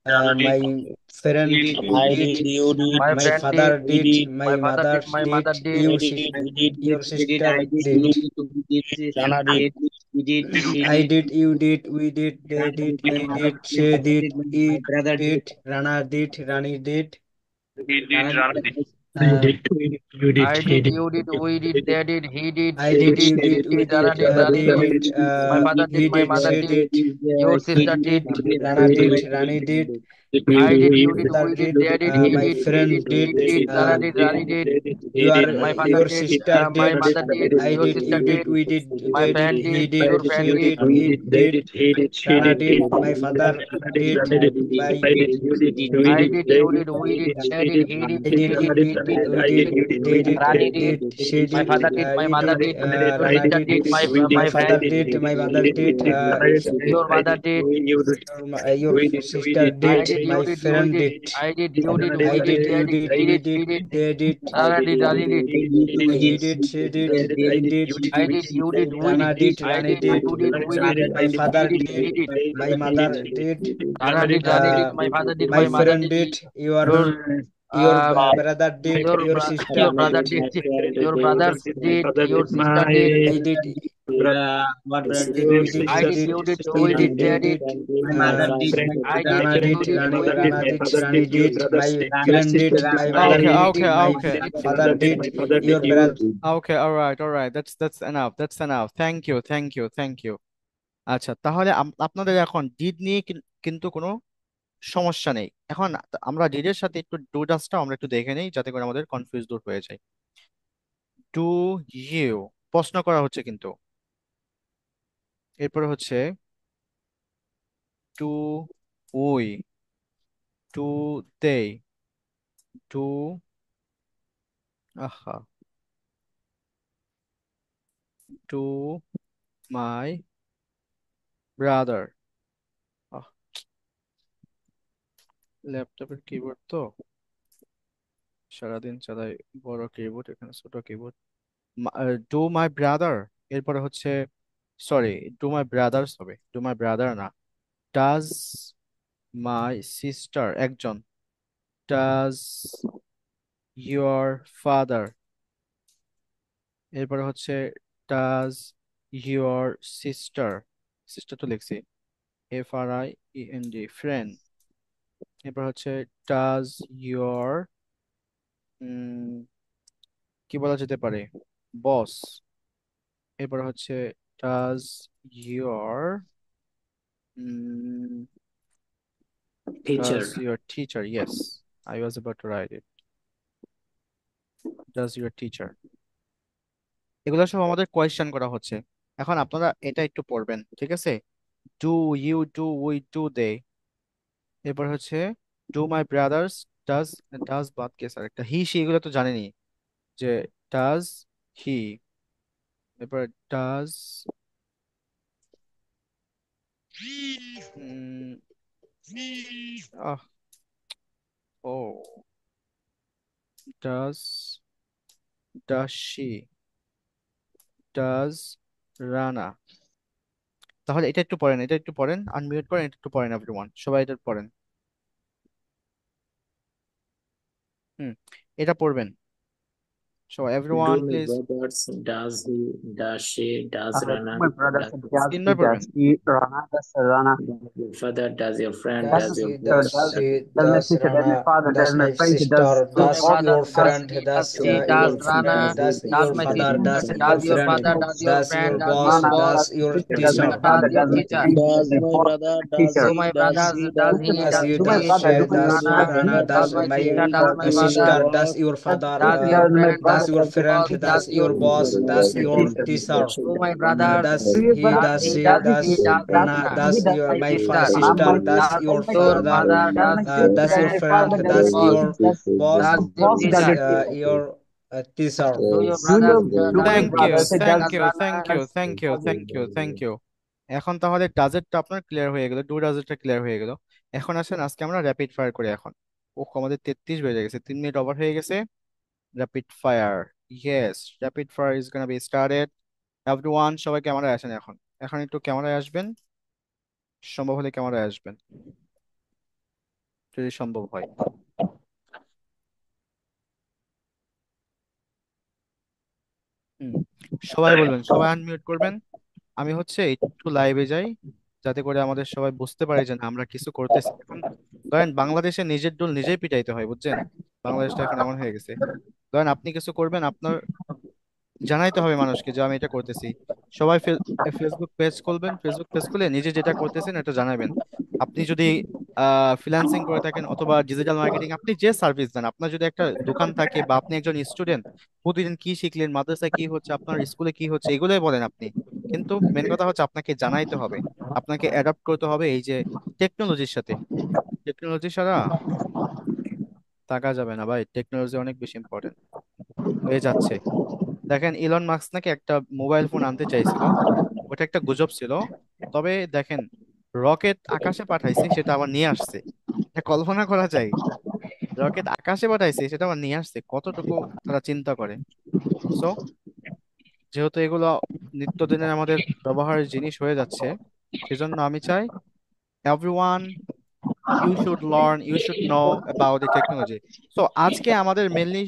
My friend did, did, I did, did, you did, My my friend father did, we did, did, my my father mother did, my did, mother did, your I did, sister, we did, your we did, sister I did, did. you did, we did, Rana did, we did, he I did, did, you did, we did, they Rana did, did, my he mother did, did, she my father did, did, my it brother did, did, Rana did, Rani did. he did, Rana did, Uh, I did, you did, we did, they did, he did, I she did, did, you it did, we did, Rana did, did, they Rani did, did, my father did, he my did, mother she did, did, your it sister did, did, Rana did, Rani did, I did, you did, mother we did, did, they did, he my did, she friend did, did, it did, uh, Rani did, your my father your did, sister my did, mother did, I your did, sister you did, did, we did, my they did, friend he did, did, your she friend did, did, it did, Rana did, my father did, my I did, you did, we did, they did, he did, I she did, did, it did, we did, they did, Rani did, did, she my did, father did, my he mother did, did, your Rana sister did, did, my my friend father did, did, my mother did, your mother did, your sister I did, did, you my did, we friend did, did, I did, you did, I we did, did, they you did, did, he we did, did, she did, they did, Rana did, Rani did, he did, she did, I did, I did, you did, we did, Rana did, I Rani did, did, you did, we did, my he father did, did, she did, my mother did, Rana did, Rani did, uh, my father did, my my mother friend did, did, your your um brother did, your your sister your brother did, did, your brothers did, your sister did, I did, my brother did, we did, I he did, did, you did, he we did, did, they they did, did, my uh, mother did, my I father did, Rana did, you did, did, we did, Rana did, Rani did, my Rana friend did, my mother Okay, did, okay, did, my okay. father did, your brother. Okay, all right. That's enough. That's enough. Thank you. আচ্ছা, তাহলে আপনাদের এখন did নিয়ে কিন্তু কোনো সমস্যা নেই। এখন আমরা ডিডের সাথে একটু ডু ডাসটা আমরা একটু দেখে নেই যাতে করে আমাদের কনফিউজ দূর হয়ে যায়। ডু ইউ প্রশ্ন করা হচ্ছে কিন্তু। এরপরে হচ্ছে do we, do they, do আহা, ডু মাই ব্রাদার। ল্যাপটপের কিবোর্ড তো সারাদিন চালাই, বড় কিবোর্ড, এখানে ছোট কিবোর্ড। ডু মাই ব্রাদার, এরপরে হচ্ছে সরি, ডু মাই ব্রাদার্স হবে, ডু মাই ব্রাদার না। ডাজ মাই সিস্টার, একজন। ডাজ ইউর ফাদার, এরপরে হচ্ছে ডাজ ইউর সিস্টার, সিস্টার তো লিখছি, FRIEND, ফ্রেন্ড। এরপর হচ্ছে ডাজ ইউর, কি বলা যেতে পারে, বস। এরপর হচ্ছে does your, does your teacher, yes, I was about to write it. Does your teacher, এগুলো সব আমাদের কোয়েশ্চেন করা হচ্ছে। এখন আপনারা এটা একটু পড়বেন, ঠিক আছে? Do you, do we, do they, এরপর হচ্ছে do my brothers, does, does বাদ কেস আর একটা হি সি, এগুলো তো জানেনি যে ডাজ হি, এরপর ডাজ আহ ও does, does she, does Rana. তাহলে এটা একটু পড়েন, এটা একটু পড়েন, আনমিউট করেন, এটা একটু পড়েন এভরিওয়ান, সবাই এটা পড়েন। হুম, এটা পড়বেন সবাই, Do everyone my please. brothers, does he, does she, does To Rana, my brother, does does তিনবার he, পড়বেন। does he, Rana, does Rana, your father, does your friend, does does your he, boss, does does he, your does my teacher, sister, does my father, does my friend, does do your my boss, brother, your does friend, he, does does she, does your Rana, does does your my father, sister, does does your your friend, father, does your does friend, your does your boss, boss, does your does teacher. your teacher, does my brother, does do he, my does brothers, she, does does he, my Does does you, sister, she, does does she, my does does Rana, brother, Rana, does does does your my my sister, friend, does my does your father, sister, does boss, your father, does your friend, does does your your friend, boss, does does your your boss, does your teacher. do my brothers, Does he, does does he, she, does he, does does Rana, Rana, does does your my my sister, sister, does does your your father, mother, does your does your friend, friend, does your does boss, your boss, does your teacher, does your teacher. do your brothers, does thank your you, brothers, thank does you, thank Rana, you, thank you, thank you, thank you. এখন তাহলে ডাজেটটা আপনার clear হয়ে গেল, do ডাজেটটা clear হয়ে গেল। এখন আসেন আজকে আমরা র্যাপিড ফায়ার করি এখন। ও, আমাদের 33 বেজে গেছে, 3 মিনিট ওভার হয়ে গেছে। Rapid fire, yes, rapid fire is gonna be started. Everyone সবাই ক্যামেরায় আসেন এখন, এখন একটু ক্যামেরায় আসবেন, সম্ভব হলে ক্যামেরায় আসবেন। যদি সম্ভব হয়। হুম, সবাই বলবেন, সবাই আনমিউট করবেন। আমি হচ্ছে একটু লাইভে যাই, যাতে করে আমাদের সবাই বুঝতে পারে যে না, আমরা কিছু করতেছি এখন। ধরেন বাংলাদেশে নিজের ডুল নিজেই পিটাইতে হয়, বুঝছেন? বাংলাদেশটা এখন এমন হয়ে গেছে। ধরেন আপনি কিছু করবেন, আপনার জানাইতে হবে মানুষকে যে আমি এটা করতেছি। সবাই ফেসবুক পেজ খুলবেন, ফেসবুক পেজ খুলে নিজে যেটা করতেছেন এটা জানাবেন। আপনি যদি ফ্রিল্যান্সিং করে থাকেন অথবা ডিজিটাল মার্কেটিং, আপনি যে সার্ভিস দেন, আপনার যদি একটা দোকান থাকে বা আপনি একজন স্টুডেন্ট, প্রতিদিন কি শিখলেন, মাদ্রাসায় কি হচ্ছে, আপনার স্কুলে কি হচ্ছে, এগুলোই বলেন আপনি। কিন্তু মেন কথা হচ্ছে আপনাকে জানাইতে হবে, আপনাকে অ্যাডাপ্ট করতে হবে এই যে টেকনোলজির সাথে। টেকনোলজি ছাড়া থাকা যাবে না ভাই, টেকনোলজি অনেক বেশি ইম্পর্টেন্ট হয়ে যাচ্ছে। দেখেন ইলন মাস্ক নাকি একটা মোবাইল ফোন আনতে চাইছিল, ওটা একটা গুজব ছিল। তবে দেখেন, রকেট আকাশে পাঠাইছে, সেটা আবার নিয়ে আসছে। এটা কল্পনা করা যায়? রকেট আকাশে পাঠাইছে, সেটা আবার নিয়ে আসছে, কতটুকু তারা চিন্তা করে। সো যেহেতু এগুলো নিত্যদিনের আমাদের ব্যবহারের জিনিস হয়ে যাচ্ছে, সেজন্য আমি চাই everyone, you should learn, you should know about the technology. So আজকে আমাদের মেনলি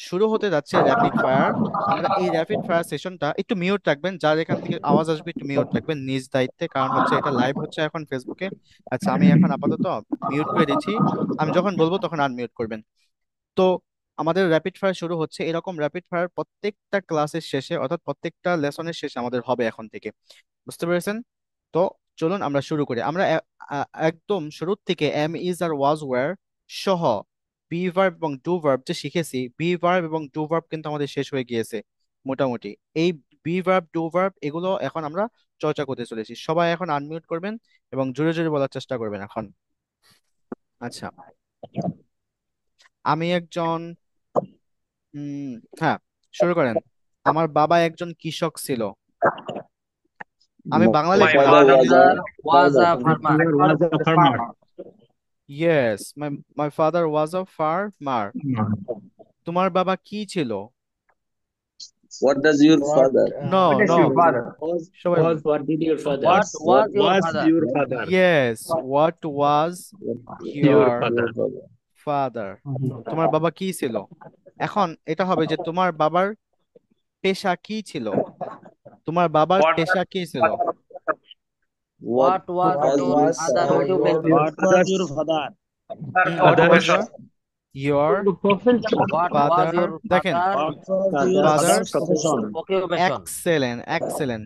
শুরু হতে যাচ্ছে র্যাপিড ফায়ার। আমরা এই র্যাপিড ফায়ার সেশনটা, একটু মিউট রাখবেন, যার এখান থেকে আওয়াজ আসবে একটু মিউট রাখবেন নিজ দায়িত্বে, কারণ হচ্ছে এটা লাইভ হচ্ছে এখন ফেসবুকে। আচ্ছা, আমি এখন আপাতত মিউট করে দিচ্ছি, আমি যখন বলবো তখন আনমিউট করবেন। তো আমাদের র্যাপিড ফায়ার শুরু হচ্ছে। এরকম র্যাপিড ফায়ার প্রত্যেকটা ক্লাসের শেষে, অর্থাৎ প্রত্যেকটা লেসনের শেষে আমাদের হবে এখন থেকে। বুঝতে পেরেছেন? তো চলুন আমরা শুরু করি। আমরা একদম শুরুর থেকে am is are was were সহ বি ভার্ব এবং ডু ভার্ব যে শিখেছি, বি ভার্ব এবং ডু ভার্ব কিন্তু আমাদের শেষ হয়ে গিয়েছে মোটামুটি। এই বি ভার্ব ডু ভার্ব এগুলো এখন আমরা চর্চা করতে চলেছি। সবাই এখন আনমিউট করবেন এবং জোরে জোরে বলার চেষ্টা করবেন এখন। আচ্ছা, আমি একজন উম হ্যাঁ, শুরু করেন। আমার বাবা একজন কৃষক ছিল। আমি বাংলা My লিখবো না। My father was a father was a My farmer. father was a farmer. Yes, my father was a farmer. তোমার বাবা কি ছিল? What does your What father? No what is no, your father? সবাই বলুন। What did your father? What What was your Was father? your father? Yes, what was Your your father. Your father. Father? তোমার বাবা কি ছিল? এখন এটা হবে যে তোমার বাবার পেশা কি ছিল? তোমার বাবার পেশা কি ছিল? What What was What your was father your occupation? Your father's what was father's your What was father? your দেখেন, father's father's, profession? occupation? Excellent excellent,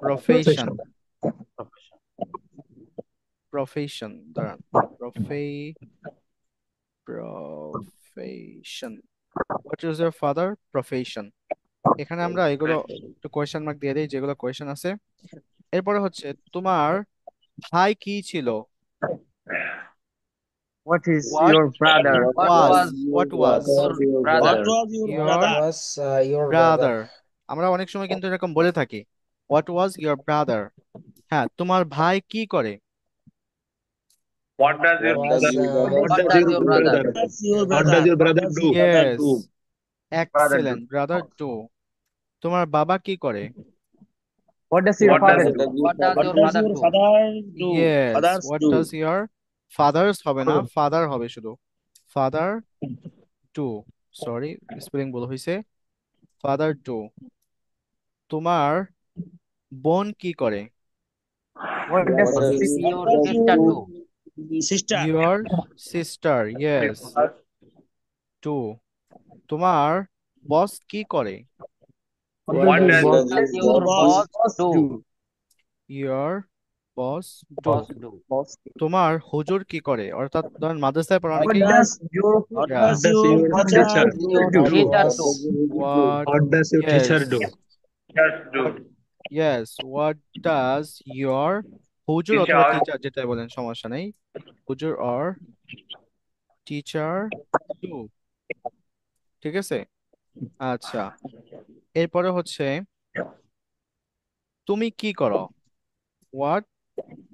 profession, profession, দাঁড়ান, profession, what is your father profession? এখানে আমরা এগুলো একটু question mark দিয়ে দিই, যেগুলো question আছে। এরপরে হচ্ছে তোমার ভাই কি ছিল? What is what your brother? What was, was what What was your was your brother? brother? Your What was your brother? Brother? আমরা অনেক সময় কিন্তু এরকম বলে থাকি, হোয়াট ওয়াজ ইয়োর ব্রাদার। হ্যাঁ, তোমার ভাই কি করে? What does your Was What What does does your your brother? brother? What does your brother do? Yes, brother do? Excellent, brother two. তোমার বাবা কি করে? What does your What father does do? your What does your father father do? Yes, what does your father's হবে না, father হবে শুধু। Father to, sorry spelling ভুল হয়েছে, ফাদার টু। তোমার বোন কি করে? What does What does sister Your your sister do? do? Your sister, yes, too. তোমার বস কি করে? What does does Your boss do? Your boss do. Boss do? তোমার হুজুর কি করে? অর্থাৎ ধরেন মাদ্রাসায় পড়া What অনেকেই। does your Yeah. What does your teacher Your do? teacher do? What? What does your teacher Yes. do? What? Yes. What does your হুজুর অথবা টিচার যেটা বলেন সমস্যা নেই, হুজুর or টিচার do? ঠিক আছে। আচ্ছা, এরপরে হচ্ছে তুমি কি করো? What?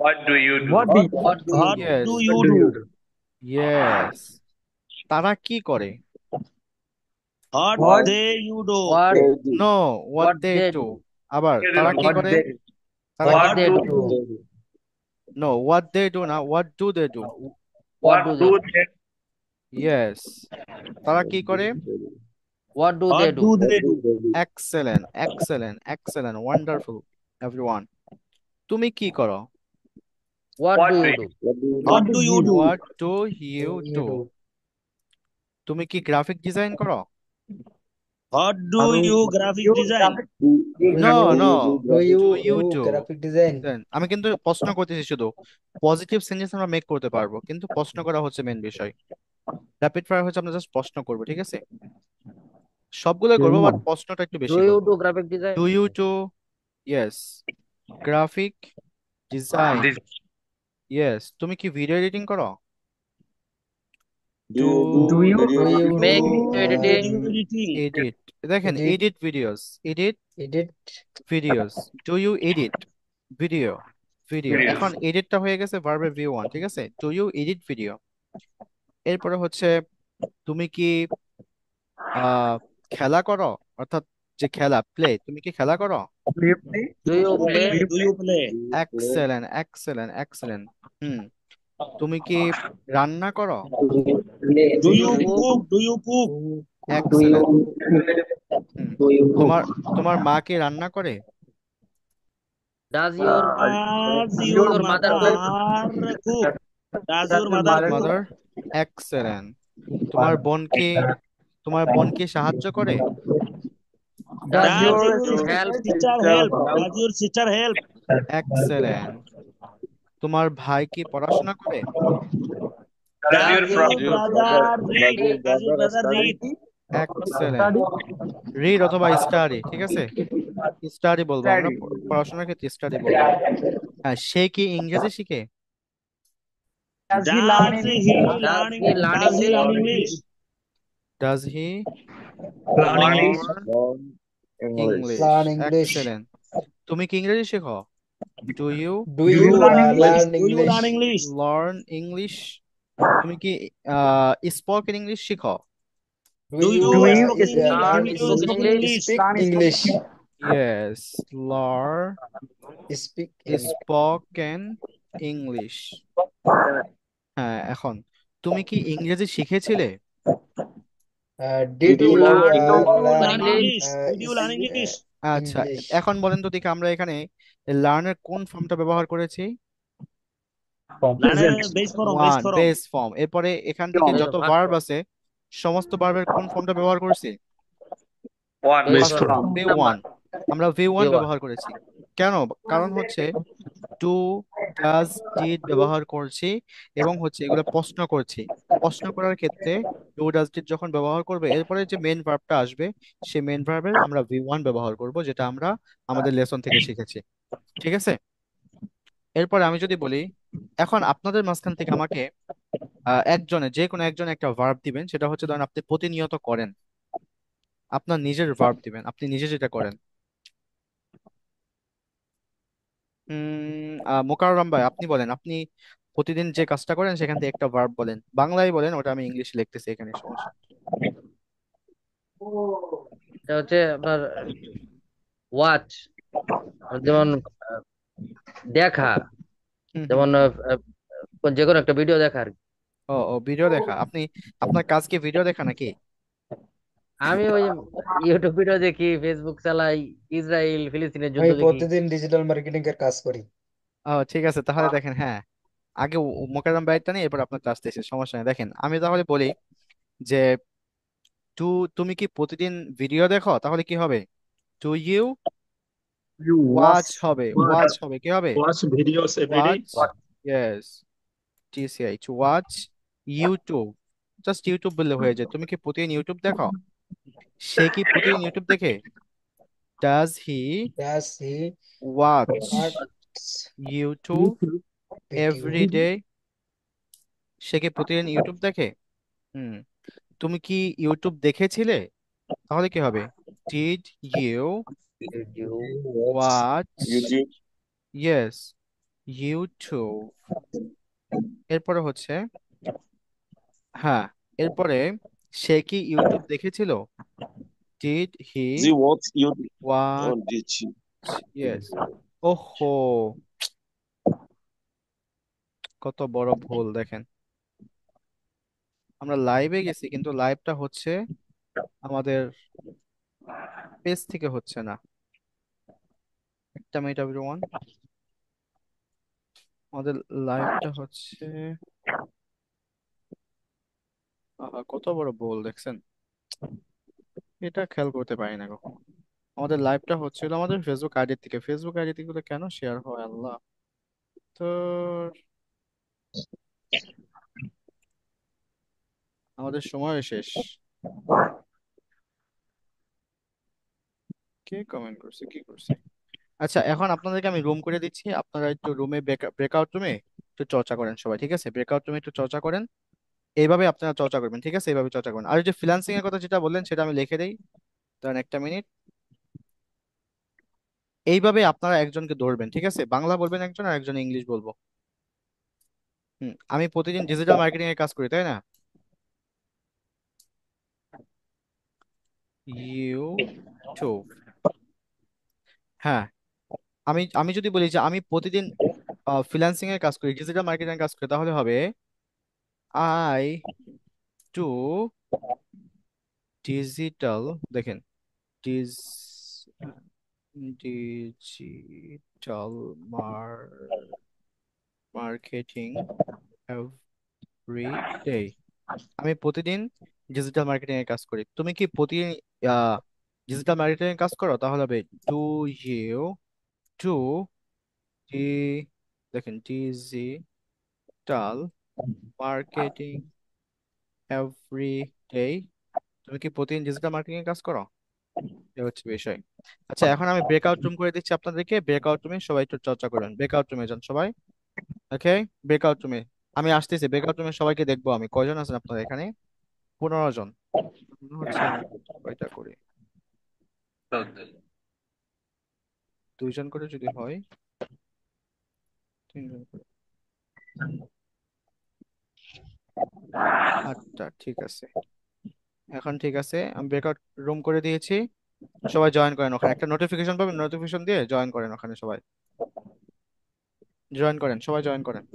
What do you do? what do What do you do? Yes. What do you do? Yes. তারা কি করে? what What No, what what they they do. do? আবার তারা কি what করে? they তারা What কি they করে? do? No, what they do না, what do they do? What What do do they? they? Yes, তারা কি করে? What do they What do? do they do? Excellent, excellent, excellent, wonderful everyone. তুমি কি করো? What What do do you you do? What do you do? What do you You do? do. তুমি কি graphic design করো? What do you graphic design? No no, Do you do you do do? graphic design? আমি কিন্তু প্রশ্ন করতেছি শুধু। Positive sentence আমরা make করতে পারবো, কিন্তু প্রশ্ন করা হচ্ছে মেন বিষয়। র্যাপিড ফায়ার হচ্ছে আমরা জাস্ট প্রশ্ন করবো, ঠিক আছে? সবগুলো করবো, বাট প্রশ্নটা একটু Do বেশি you করবো। do graphic design? Do you do? Yes. Graphic design? this? Yes. তুমি কি ভিডিও এডিটিং করো? Do do you Do you Make do video editing? Video editing. Edit? দেখেন, edit edit videos, edit edit videos. Do you edit video? Video. videos? এখন এডিটটা হয়ে গেছে ভার্বের V1, ঠিক আছে? Do you edit video? এরপরে হচ্ছে তুমি কি আহ খেলা করো? অর্থাৎ যে খেলা, প্লে, তুমি কি খেলা করো? Do you play? Do you play? Excellent, excellent, excellent. হুম। তুমি কি রান্না করো? Do Do you you cook? cook? Do you cook? Excellent. হুম। তোমার তোমার মা কি রান্না করে? Does your Does does your your mother cook? mother cook? Does your mother cook? Mother? Excellent. তোমার বোন কি তোমার বোন কি সাহায্য করে? Does Does your your sister help? sister help? Does your sister help? Excellent. তোমার ভাই কি পড়াশোনা করে? Does Does your your brother brother read? Study? Does your brother read? Excellent. Read অথবা স্টাডি, ঠিক আছে? স্টাডি বলবো আমরা, পড়াশোনার ক্ষেত্রে স্টাডি বলবো। হ্যাঁ, সে কি ইংরেজি শিখে? Does he learn Does he learn Does he learn English? English? Does he learning? Learn English? learn English? Excellent. তুমি কি ইংরেজি শেখো? Do you Do you learn Do you learn English? English? Learn English? তুমি কি spoken English শিখো? Do you learn learn speak English? speak English? Yes, learn Speak English. Spoken English. হ্যাঁ, এখন তুমি কি ইংরেজি শিখেছিলে? Did you learn learn English? Did you learn English? আচ্ছা, English? এখন বলেন তো দেখি, আমরা এখানে লার্নের কোন ফর্মটা ব্যবহার করেছি? Learn base form, base one, form. Base form. এরপরে এখান থেকে যত ভার্ব আছে, সমস্ত ভার্বের কোন ফর্মটা ব্যবহার করেছি? One. Base form. V1। আমরা V1 V1. ব্যবহার করেছি। কেন? কারণ হচ্ছে ডু, ডাজ, ডিড ব্যবহার করছি, এবং হচ্ছে এগুলো প্রশ্ন করছি। প্রশ্ন করার ক্ষেত্রে ডু, ডাজ, ডিড যখন ব্যবহার করবে, এরপরে যে মেন ভার্বটা আসবে, সেই মেন ভার্বের আমরা V1 ব্যবহার করব, যেটা আমরা আমাদের লেসন থেকে শিখেছি, ঠিক আছে? এরপরে আমি যদি বলি, এখন আপনাদের মাঝখান থেকে আমাকে যে কোনো একজন একটা ভার্ব দিবেন, সেটা হচ্ছে ধরেন আপনি প্রতিনিয়ত করেন, আপনার নিজের ভার্ব দিবেন, আপনি নিজে যেটা করেন। মোকাররম ভাই, আপনি বলেন, আপনি প্রতিদিন যে কাজটা করেন সেখান থেকে একটা ভার্ব বলেন, বাংলায় বলেন, ওটা আমি ইংলিশে লিখতেছি এখানে, সমস্যা নেই। এটা হচ্ছে আপনার ওয়াচ, যেমন দেখা, হুম, যেমন যে কোনো একটা ভিডিও দেখা আর কি। ও ও, ভিডিও দেখা। আপনার কাজ কি ভিডিও দেখা নাকি? আমি ওই ইউটিউব ভিডিও দেখি, ফেসবুক চালাই, ইসরায়েল ফিলিস্তিনের যুদ্ধ আমি দেখি। প্রতিদিন ডিজিটাল মার্কেটিং এর কাজ করি। ও ঠিক আছে, তাহলে দেখেন, হ্যাঁ, আগে মোকাররম ভাইটা নিয়ে এরপর আপনার কাজটা এসে, সমস্যা নেই। দেখেন, আমি তাহলে বলি যে টু, তুমি কি প্রতিদিন ভিডিও দেখো? তাহলে কি হবে? টু ইউ ওয়াচ হবে, ওয়াচ হবে, কি হবে? Watch videos every day. Watch, yes, TCH, watch YouTube. Just YouTube বললে হয়ে যায়। তুমি কি প্রতিদিন ইউটিউব দেখো? সে কি প্রতিদিন ইউটিউব দেখে? Does he Does he watch watch YouTube every video? Day? সে কি প্রতিদিন ইউটিউব দেখে? হুম। তুমি কি ইউটিউব দেখেছিলে? তাহলে কি হবে? Did you watch YouTube. Yes YouTube? এরপরে হচ্ছে, হ্যাঁ, এরপরে সে কি ইউটিউব দেখেছিল? Did he She watched YouTube. Watch? Oh, did she? Yes. ওহো, কত বড় ভুল দেখেন। আমরা লাইভে গেছি, কিন্তু লাইভটা হচ্ছে আমাদের পেজ থেকে হচ্ছে না। একটা মিনিট এভরিওয়ান, আমাদের লাইভটা হচ্ছে, কত বড় ভুল দেখছেন, এটা খেয়াল করতে পারি না কখনো। আমাদের লাইভটা হচ্ছিল আমাদের ফেসবুক আইডি থেকে, ফেসবুক আইডি থেকে তো কেন শেয়ার হয় আল্লাহ। তো আমাদের সময় শেষ। কে কমেন্ট করছে, কি করছে? আচ্ছা, এখন আপনাদেরকে আমি রুম করে দিচ্ছি, আপনারা একটু রুমে, ব্রেকআউট রুমে একটু চর্চা করেন সবাই, ঠিক আছে? ব্রেকআউট রুমে একটু চর্চা করেন, এইভাবে আপনারা চর্চা করবেন, ঠিক আছে? এইভাবে চর্চা করবেন। আর ওই যে ফ্রিল্যান্সিং এর কথা যেটা বললেন সেটা আমি লিখে দেই, দাঁড়ান একটা মিনিট। এইভাবে আপনারা একজনকে ধরবেন, ঠিক আছে? বাংলা বলবেন একজন, আর একজন ইংলিশ বলবো। আমি প্রতিদিন ডিজিটাল মার্কেটিং এর কাজ করি, তাই না? ইউটিউব, হ্যাঁ। আমি আমি যদি বলি যে আমি প্রতিদিন ফ্রিল্যান্সিং এর কাজ করি, ডিজিটাল মার্কেটিং এর কাজ করি, তাহলে হবে আই টু ডিজিটাল, দেখেন, ডিজ ডিজিটাল মার্কেটিং এভরি ডে। আমি প্রতিদিন ডিজিটাল মার্কেটিং এর কাজ করি। তুমি কি প্রতিদিন ডিজিটাল মার্কেটিং এর কাজ করো? তাহলে হবে ডু ইউ ডু ডি, দেখেন, ডিজিটাল মার্কেটিং এভরি ডে। তুমি কি প্রতিদিন ডিজিটাল মার্কেটিং এর কাজ করো? এ হচ্ছে বিষয়। আচ্ছা, এখন আমি ব্রেকআউট রুম করে দিচ্ছি আপনাদেরকে, ব্রেকআউট রুমে সবাই একটু চর্চা করবেন, ব্রেকআউট রুমে যান সবাই। ওকে, ব্রেকআউট রুমে আমি আসতেছি। ব্রেকআউট রুমে সবাইকে দেখবো আমি, কয়জন আছেন আপনারা এখানে? 15 জন। মনে হচ্ছে আমি কয়টা করি, 2 জন করে যদি হয়, 3 জন করে, 8টা, ঠিক আছে। এখন ঠিক আছে, আমি ব্রেকআউট রুম করে দিয়েছি, সবাই জয়েন করেন ওখানে, একটা নোটিফিকেশন পাবেন, নোটিফিকেশন দিয়ে জয়েন করেন ওখানে সবাই, জয়েন করেন সবাই, জয়েন করেন।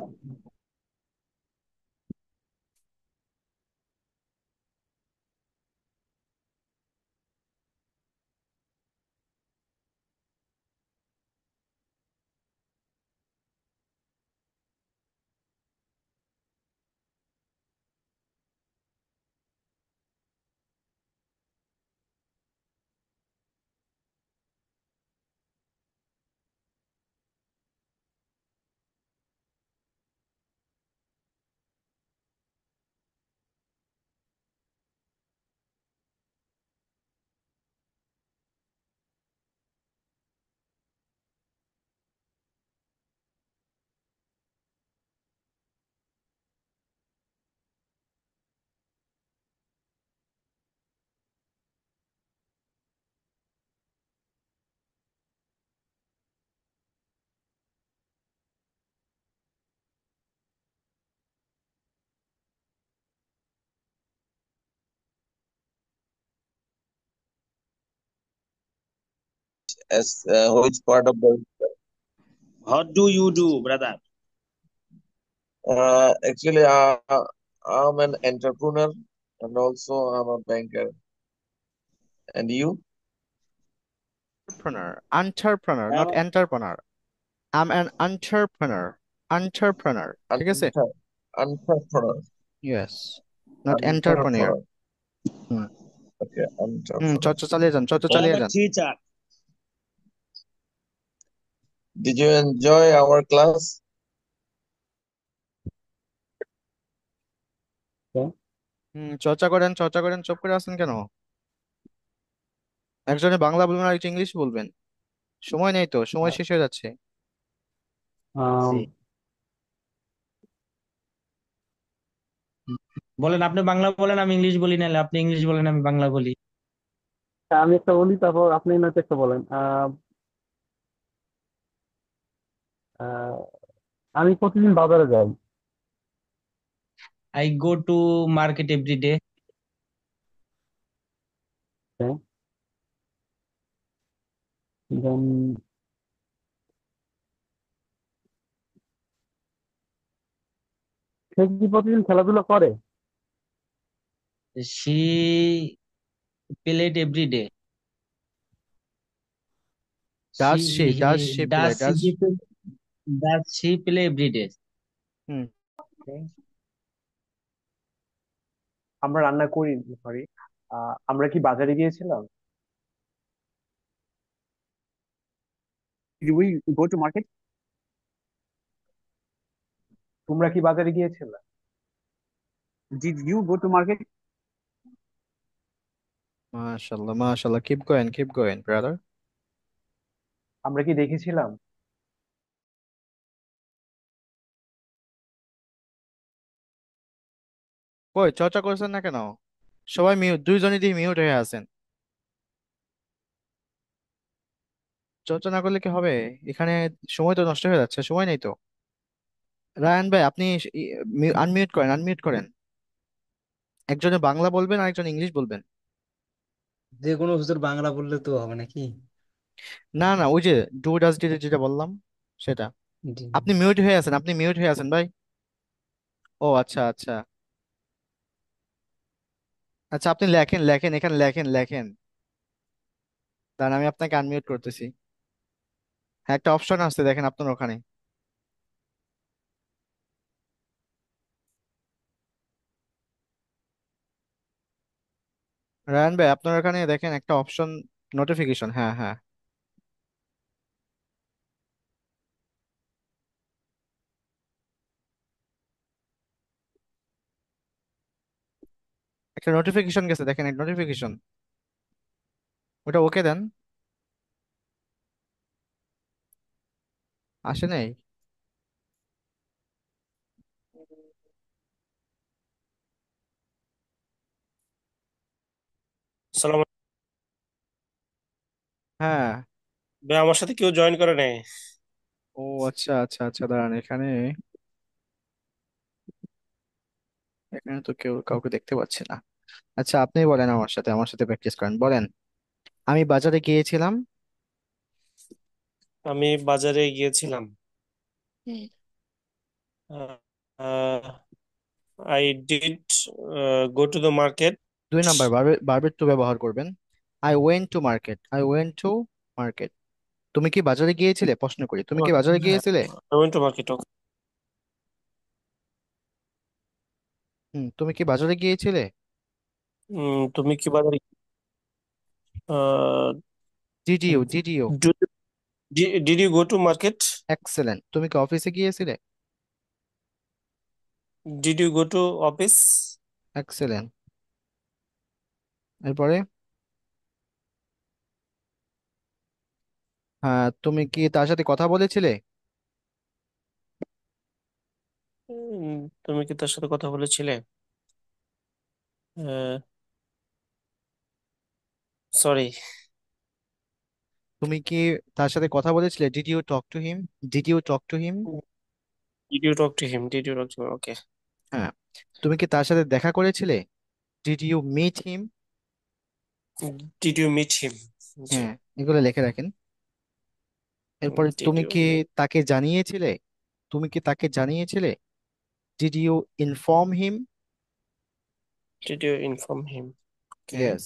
As which part of the What do you do, brother? actually I'm an entrepreneur and also I'm a banker. And you? Entrepreneur, entrepreneur, not I'm entrepreneur. I'm an entrepreneur, entrepreneur, ঠিক আছে? Entre- Entrepreneur. Yes, not entrepreneur. Entrepreneur. Hmm Okay, hmm, entrepreneur. চর্চা চালিয়ে যান, চর্চা I'm চালিয়ে a যান। teacher. Did you enjoy our class? চর্চা করেন, চর্চা করেন, চুপ করে আছেন কেন? একজনে বাংলা বলবেন আর একজন ইংলিশ বলবেন, সময় নেই তো, সময় শেষ হয়ে যাচ্ছে। আম, বলেন, আপনি বাংলা বলেন, আমি ইংলিশ বলি, নাহলে আপনি ইংলিশ বলেন, আমি বাংলা বলি। আমি একটা বলি, তারপর আপনি নয়তো একটা বলেন। আহ, আমি প্রতিদিন বাজারে যাই। I go to market every day. দেন সে কি প্রতিদিন খেলাধুলা করে? she played every day. Does she play Does does she play every day? Hmm Okay. আমরা রান্না করি, সরি। আমরা কি বাজারে গিয়েছিলাম? Did we go to market? তোমরা কি বাজারে গিয়েছিলে? Did you go to market? মাশাআল্লাহ মাশাআল্লাহ, কিপ গোয়িং ব্রাদার। আমরা কি দেখেছিলাম? কই চর্চা করছেন না কেন? সবাই মিউট, দুইজনই দিয়ে মিউট হয়ে আছেন। চর্চা না করলে কি হবে এখানে? সময় তো নষ্ট হয়ে যাচ্ছে, সময় নেই তো। রায়ান ভাই আপনি আনমিউট করেন। একজনে বাংলা বলবেন আর একজন ইংলিশ বলবেন। যে কোনো হুজুর বাংলা বললে তো হবে নাকি? না না, ওই যে ডু ডাজ ডিড যেটা বললাম সেটা। জি। আপনি মিউট হয়ে আছেন ভাই। ও আচ্ছা আচ্ছা। আচ্ছা আপনি লেখেন লেখেন এখানে লেখেন। দাঁড়ান আমি আপনাকে আনমিউট করতেছি। হ্যাঁ একটা অপশন আছে দেখেন আপনার ওখানে। রায়ান ভাই আপনার ওখানে দেখেন একটা অপশন, নোটিফিকেশন, হ্যাঁ হ্যাঁ। একটা নোটিফিকেশন গেছে দেখেন, একটা নোটিফিকেশন, ওটা ওকে দেন। আসে নাই? সালাম। হ্যাঁ। ভাই আমার সাথে কেউ জয়েন করে নাই। ও আচ্ছা আচ্ছা আচ্ছা, দাঁড়ান এখানে, এখানে তো কেউ কাউকে দেখতে পাচ্ছি না। আচ্ছা আপনি বলেন, আমার সাথে প্র্যাকটিস করেন, বলেন। আমি বাজারে গিয়েছিলাম। আমি বাজারে গিয়েছিলাম। হুম। I did go to the market. 2 number ভার্বের টু ব্যবহার করবেন। I went to market. তুমি কি বাজারে গিয়েছিলে, প্রশ্ন করি, তুমি কি বাজারে হ্যাঁ, গিয়েছিলে? I went to market. তুমি কি বাজারে গিয়েছিলে? তুমি কি বাজারে did you? Did you go to market? Excellent. তুমি কি অফিসে গিয়েছিলে? Did you go to office? Excellent. এরপরে, হ্যাঁ তুমি কি তার সাথে কথা বলেছিলে? তুমি কি তার সাথে কথা বলেছিলে? সরি। তুমি কি তার সাথে কথা বলেছিলে? Did you talk to him? Did you talk to him? Did you talk to okay. হ্যাঁ। তুমি কি তার সাথে দেখা করেছিলে? Did you meet him? Did you meet him? জি। হ্যাঁ, এগুলো লিখে রাখেন। এরপরে ডিড ইউ তাকে জানিয়েছিলে তাকে জানিয়েছিলে? Did you inform him? Did you inform him? Okay. Yes.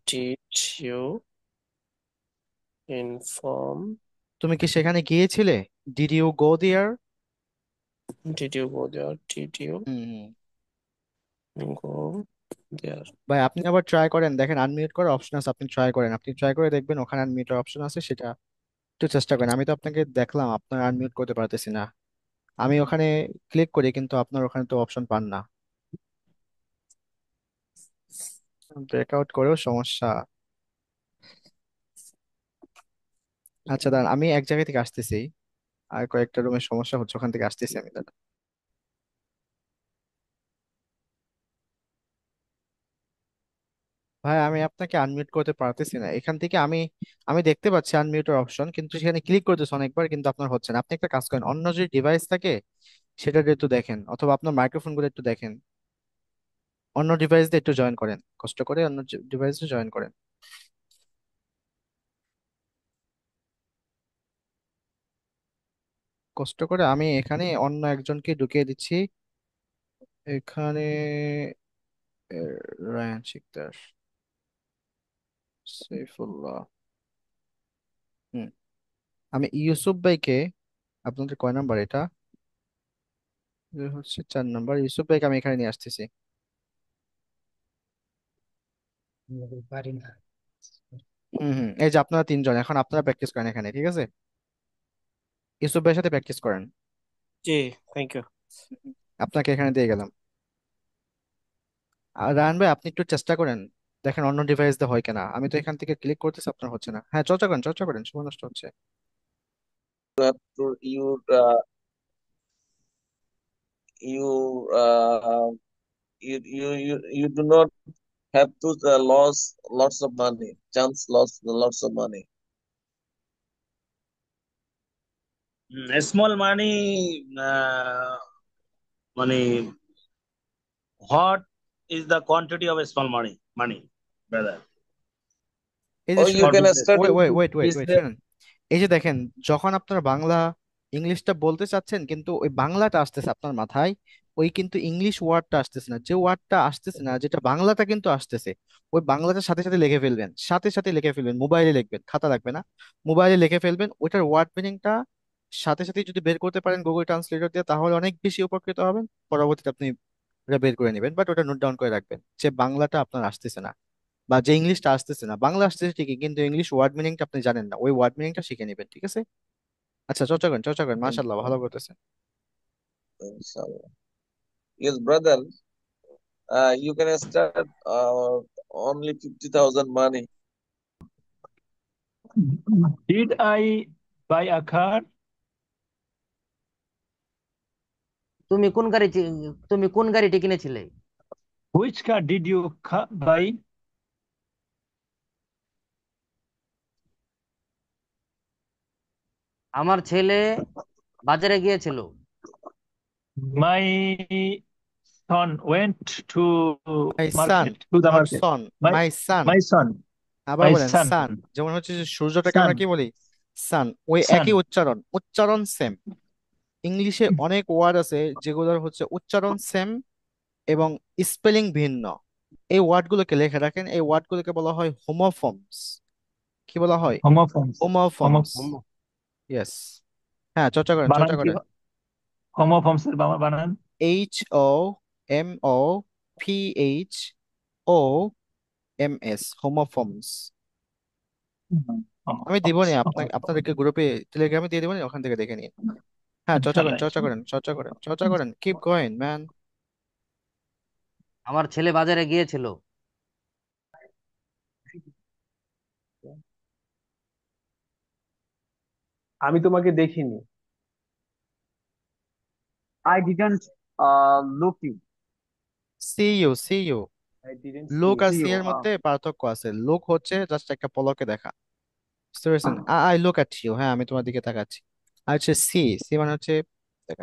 Did you inform? তুমি কি সেখানে গিয়েছিলে? Did you go there? Did you go there? Did you হুম। go there? ভাই আপনি আবার ট্রাই করেন, দেখেন আনমিউট করার অপশন আছে, আপনি ট্রাই করেন, আপনি ট্রাই করে দেখবেন ওখানে আনমিউটের অপশন আছে, সেটা একটু চেষ্টা করেন। আমি তো আপনাকে দেখলাম আপনার আনমিউট করতে পারতেছি না। আমি ওখানে ক্লিক করি কিন্তু আপনার ওখানে তো অপশন পান না। ব্রেকআউট করেও সমস্যা। আচ্ছা দাঁড়ান আমি এক জায়গা থেকে আসতেছি, আর কয়েকটা রুমের সমস্যা হচ্ছে, ওখান থেকে আসতেছি আমি, দাঁড়ান। ভাই আমি আপনাকে আনমিউট করতে পারতেছি না এখান থেকে। আমি আমি দেখতে পাচ্ছি আনমিউটের অপশন, কিন্তু সেখানে ক্লিক করতেছি অনেকবার, কিন্তু আপনার হচ্ছে না। আপনি একটা কাজ করেন, অন্য যে ডিভাইস থাকে সেটা দিয়ে একটু দেখেন, অথবা আপনার মাইক্রোফোন গুলো একটু দেখেন। অন্য ডিভাইস দিয়ে একটু জয়েন করেন, কষ্ট করে অন্য ডিভাইস দিয়ে জয়েন করেন। কষ্ট করে আমি এখানে অন্য একজনকে ঢুকিয়ে দিচ্ছি। এখানে রায়ান শিকদার, সাইফুল্লাহ। হুম, আমি ইউসুফ ভাইকে, আপনাদের কয় নাম্বার এটা? এটা হচ্ছে 4 নাম্বার। ইউসুফ ভাইকে আমি এখানে নিয়ে আসতেছি। পারি না। এই যে আপনারা 3 জন, এখন আপনারা প্র্যাকটিস করেন এখানে, ঠিক আছে? ইউসুফ ভাইয়ের সাথে প্র্যাকটিস করেন। জি, থ্যাংক ইউ। আপনাকে এখানে দিয়ে গেলাম। আর রায়হান ভাই, আপনি একটু চেষ্টা করেন, দেখেন অন্য ডিভাইস দিয়ে হয় কিনা। আমি তো এখান থেকে ক্লিক করতেছি, আপনার হচ্ছে না। হ্যাঁ, চর্চা করেন, চর্চা করেন, সময় নষ্ট হচ্ছে। to you you do not have to lose lots of money, chance lost lots of money. Small money, money. What is the quantity of a small money? Money, brother. এই যে Or you শুনেন, For can business. start wait wait into wait wait wait, business. শুনেন। এই যে দেখেন, যখন আপনার বাংলা ইংলিশটা বলতে চাচ্ছেন, কিন্তু ওই বাংলাটা আসতেছে আপনার মাথায়, ওই কিন্তু ইংলিশ ওয়ার্ডটা আসতেছে না। যে ওয়ার্ডটা আসতেছে না, যেটা বাংলাটা কিন্তু আসতেছে, ওই বাংলাটার সাথে সাথে লিখে ফেলবেন, সাথে সাথে লিখে ফেলবেন। মোবাইলে লিখবেন, খাতা লাগবে না, মোবাইলে লিখে ফেলবেন। ওইটার ওয়ার্ড মিনিংটা সাথে সাথে যদি বের করতে পারেন গুগল ট্রান্সলেটর দিয়ে, তাহলে অনেক বেশি উপকৃত হবেন। পরবর্তীতে আপনি ওটা বের করে নেবেন, বাট ওটা নোট ডাউন করে রাখবেন যে বাংলাটা আপনার আসতেছে না, বা যে ইংলিশটা আসতেছে না। বাংলা আসতেছে ঠিকই, কিন্তু ইংলিশ ওয়ার্ড মিনিংটা আপনি জানেন না, ওই ওয়ার্ড মিনিংটা শিখে নেবেন, ঠিক আছে? আচ্ছা, চর্চা করেন, চর্চা করেন, মাশাআল্লাহ, ভালো করতেছেন। Inshallah. Yes, brother. You can start only 50,000 money. Did I buy a car? তুমি কোন গাড়ি তুমি কোন গাড়িটি কিনেছিলে? Which car did you buy? আমার ছেলে বাজারে গিয়েছিল। My son went to my son, market, to the not market. Son, My my son. my son, আবার my বলেন son, সান। যেমন হচ্ছে যে সূর্যটাকে আমরা কি son, বলি? সান। ওই একই son. উচ্চারণ, উচ্চারণ সেম। ইংলিশে অনেক ওয়ার্ড আছে যেগুলোর হচ্ছে উচ্চারণ সেম এবং স্পেলিং ভিন্ন। এই ওয়ার্ডগুলোকে লিখে রাখেন, এই ওয়ার্ডগুলোকে বলা হয় হোমোফর্মস। কি বলা হয়? Homophones. হোমোফর্মস। Homo. ইয়েস। হ্যাঁ, চর্চা করেন, বানান চর্চা কি? করেন। Homophones এর বানান? HOMOPHOMS, হোমোফর্মস। আমি Homophones. দিবনি আপনাকে, আপনাদেরকে গ্রুপে টেলিগ্রামে দিয়ে দিবনি, ওখান থেকে দেখে নিন। হ্যাঁ, চর্চা করেন, ইনশাআল্লাহ, চর্চা করেন, চর্চা করেন, চর্চা করেন, কিপ গোয়িং ম্যান। আমার ছেলে বাজারে গিয়েছিল। আমি তোমাকে দেখিনি। I didn't look you. See you, see you. I didn't see look you. আর See সি you. এর মধ্যে পার্থক্য আছে। লুক হচ্ছে জাস্ট একটা পলকে দেখা, বুঝতে পেরেছেন? আই লুক অ্যাট ইউ, হ্যাঁ আমি তোমার দিকে তাকাচ্ছি। আর হচ্ছে সি, সি মানে হচ্ছে,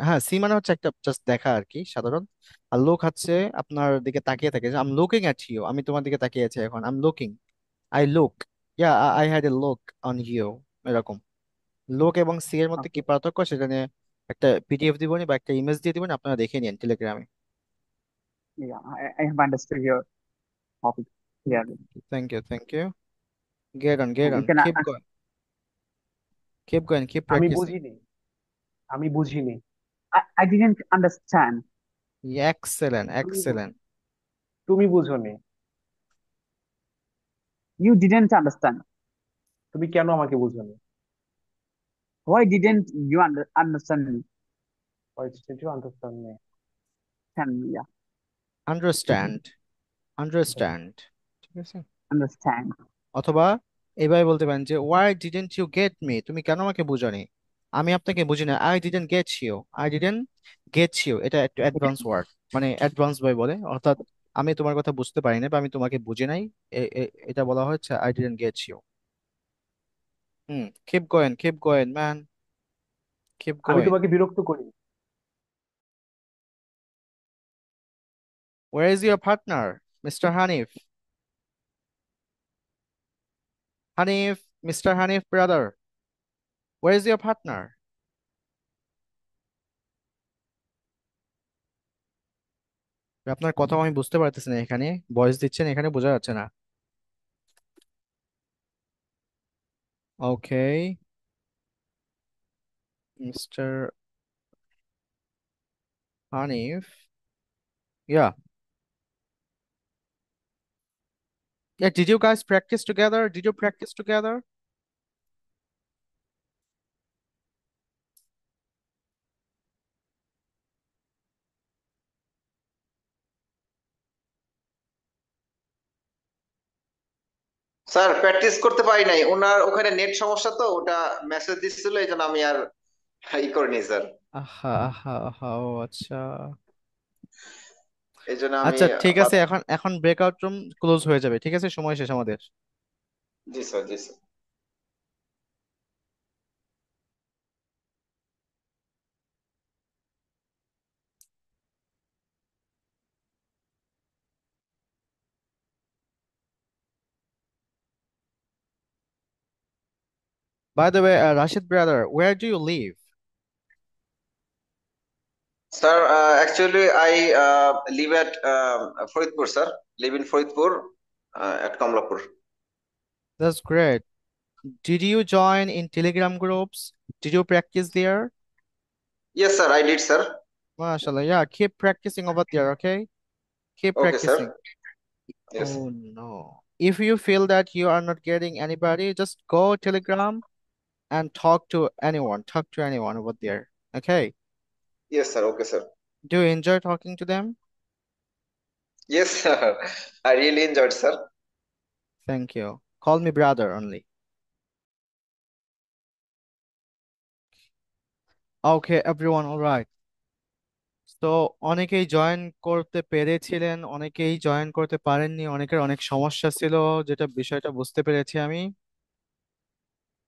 হ্যাঁ সি মানে হচ্ছে একটা জাস্ট দেখা আর কি, সাধারণ। আর লুক হচ্ছে আপনার দিকে তাকিয়ে থাকে, I am looking at you, আমি তোমার দিকে তাকিয়ে আছি এখন, I am looking, I look, yeah I had a look on you, এরকম। লুক এবং সি এর মধ্যে কি Okay. পার্থক্য সেটা নিয়ে একটা পিডিএফ দিবনি বা একটা ইমেজ দিয়ে দিবেন, আপনারা দেখে নিন টেলিগ্রামে। Yeah, I have understood your topic clearly. Thank you, thank you. Get on, get You on, can. Keep going, keep going, keep আমি প্র্যাকটিসিং। বুঝিনি। আমি বুঝিনি। I didn't understand. এক্সেলেন্ট, তুমি এক্সেলেন্ট। তুমি বুঝোনি। You didn't understand. তুমি কেন আমাকে বুঝোনি? Why didn't you understand me? Why didn't you understand me? Yeah, understand, understand, ঠিক আছে? understand. অথবা এইভাবে বলতে পারেন যে why didn't you get me, তুমি কেন আমাকে বুঝোনি? আমি আপনাকে বুঝি না, I didn't get you, I didn't get you. এটা একটু অ্যাডভান্স ওয়ার্ড, মানে অ্যাডভান্স ভাবে বলে, অর্থাৎ আমি তোমার কথা বুঝতে পারি না বা আমি তোমাকে বুঝি নাই। এটা বলা হচ্ছে I didn't get you. Keep going man, keep আমি গোয়েন। তোমাকে বিরক্ত করি। Where is your partner, mister Hanif? Hanif, mister Hanif brother, where is your partner? আপনার কথা আমি বুঝতে পারতেছি না, এখানে ভয়েস দিচ্ছেন, এখানে বোঝা যাচ্ছে না। Okay, mister Hanif, yeah. Yeah, did you guys practice together? Did you practice together? Sir practice করতে পারি নাই, ওনার ওখানে নেট সমস্যা, তো ওটা মেসেজ দিচ্ছিল, এই জন্য আমি আর করিনি স্যার। আহা আহা আহা, ও আচ্ছা। এই জন্য আমি আচ্ছা ঠিক আছে, এখন এখন ব্রেকআউট রুম ক্লোজ হয়ে যাবে, ঠিক আছে, সময় শেষ আমাদের। জি স্যার, জি sir. By the way, Rashid brother, where do you live? Sir actually I live at Faridpur, sir. Live in Faridpur, at Kamlapur. That's great. Did you join in Telegram groups? Did you practice there? Yes, sir, I did, sir. MashaAllah, yeah, keep practicing over there, okay? Keep Okay, practicing. sir. Yes. Oh no. If you feel that you are not getting anybody, just go Telegram and talk to anyone over there. Okay. Yes, sir. Okay, sir. Do you enjoy talking to them? Yes, sir. I really enjoyed, sir. Thank you. Call me brother only. Okay, everyone, all right. তো অনেকেই join করতে পেরেছিলেন, অনেকেই join করতে পারেননি, অনেকের অনেক সমস্যা ছিল, যেটা বিষয়টা বুঝতে পেরেছি আমি।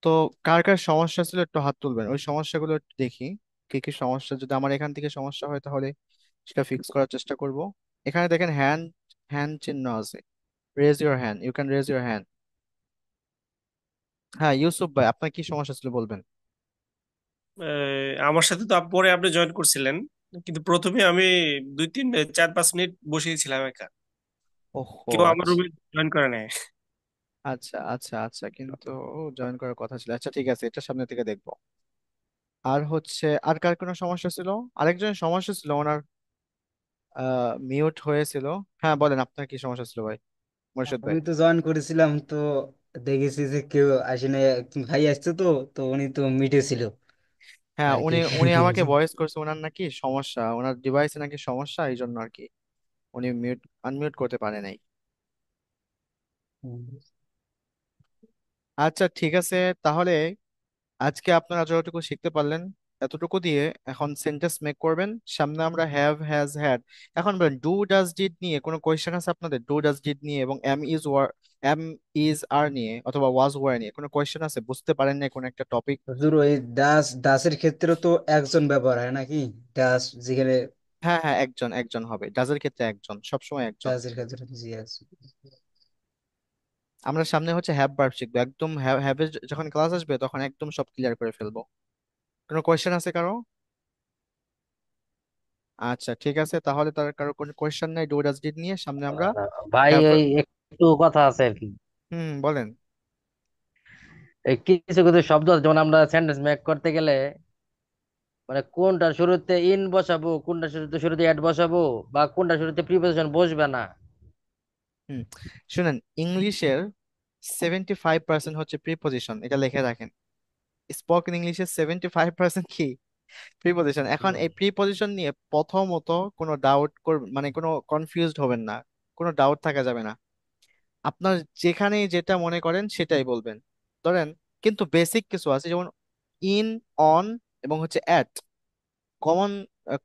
তো কার কার সমস্যা ছিল একটু হাত তুলবেন, ওই সমস্যাগুলো একটু দেখি কি কি সমস্যা, যদি আমার এখান থেকে সমস্যা হয় তাহলে সেটা ফিক্স করার চেষ্টা করব। এখানে দেখেন হ্যান্ড হ্যান্ড চিহ্ন আছে, raise your hand, you can raise your hand. হ্যাঁ ইউসুফ ভাই, আপনার কি সমস্যা ছিল বলবেন। আমার সাথে তো পরে আপনি জয়েন করছিলেন, কিন্তু প্রথমে আমি 2-3-4-5 মিনিট বসেছিলাম একা। ওহো কেউ আমার আচ্ছা রুমে জয়েন করে নাই। আচ্ছা আচ্ছা আচ্ছা, কিন্তু জয়েন করার কথা ছিল। আচ্ছা ঠিক আছে, এটা সামনে থেকে দেখবো। আর হচ্ছে আর কার কোনো সমস্যা ছিল, আরেকজনের সমস্যা ছিল, ওনার মিউট হয়েছিল। হ্যাঁ বলেন, আপনার কি সমস্যা ছিল ভাই, মুর্শিদ ভাই। আমি তো জয়েন করেছিলাম, তো দেখেছি যে কেউ আসে না, একজন ভাই আসছে, তো তো উনি তো মিটে ছিল হ্যাঁ আর কি। উনি উনি আমাকে ভয়েস করছে, ওনার নাকি সমস্যা, ওনার ডিভাইসে নাকি সমস্যা, এই জন্য আর কি উনি আনমিউট করতে পারে নাই। হুম। আচ্ছা ঠিক আছে, তাহলে আজকে আপনারা যতটুকু শিখতে পারলেন এতটুকু দিয়ে এখন সেন্টেন্স মেক করবেন। সামনে আমরা হ্যাভ, হ্যাজ, হ্যাড। এখন বলেন, ডু ডাজ ডিড নিয়ে কোনো কোয়েশ্চেন আছে আপনাদের? ডু ডাজ ডিড নিয়ে এবং এম ইজ আর নিয়ে অথবা ওয়াজ ওয়ার নিয়ে কোনো কোয়েশ্চেন আছে? বুঝতে পারেন না কোনো একটা টপিক? হুজুর, ওই দাসের ক্ষেত্রে তো একজন ব্যবহার হয় নাকি? দাস যেখানে হ্যাঁ হ্যাঁ, একজন একজন হবে, ডাজের ক্ষেত্রে একজন, সবসময় একজন। দাসের ক্ষেত্রে জি আছে। আমরা সামনে হচ্ছে হ্যাভ ভার্ব শিখবো, একদম হ্যাভ এর যখন ক্লাস আসবে তখন একদম সব ক্লিয়ার করে ফেলবো। কোনো কোয়েশ্চেন আছে কারো? আচ্ছা ঠিক আছে, তাহলে তার কারো কোনো কোয়েশ্চেন নাই ডু ডাজ ডিড নিয়ে, সামনে আমরা ভাই হ্যাভ। ওই একটু কথা আছে আর কি। হুম বলেন। এই কিছু কিছু শব্দ আছে, যেমন আমরা সেন্টেন্স মেক করতে গেলে মানে কোনটার শুরুতে ইন বসাবো, কোনটার শুরুতে শুরুতে অ্যাড বসাবো, বা কোনটার শুরুতে প্রিপোজিশন বসবে না। হুম, শুনেন, ইংলিশের 75% হচ্ছে প্রিপজিশন, এটা লিখে রাখেন। স্পোকেন ইংলিশের 75% কি প্রিপজিশন। এখন এই প্রিপজিশন নিয়ে প্রথমত কোনো ডাউট করবেন, মানে কোনো কনফিউজড হবেন না, কোনো ডাউট থাকা যাবে না। আপনার যেখানে যেটা মনে করেন সেটাই বলবেন। ধরেন, কিন্তু বেসিক কিছু আছে, যেমন ইন, অন এবং হচ্ছে অ্যাট। কমন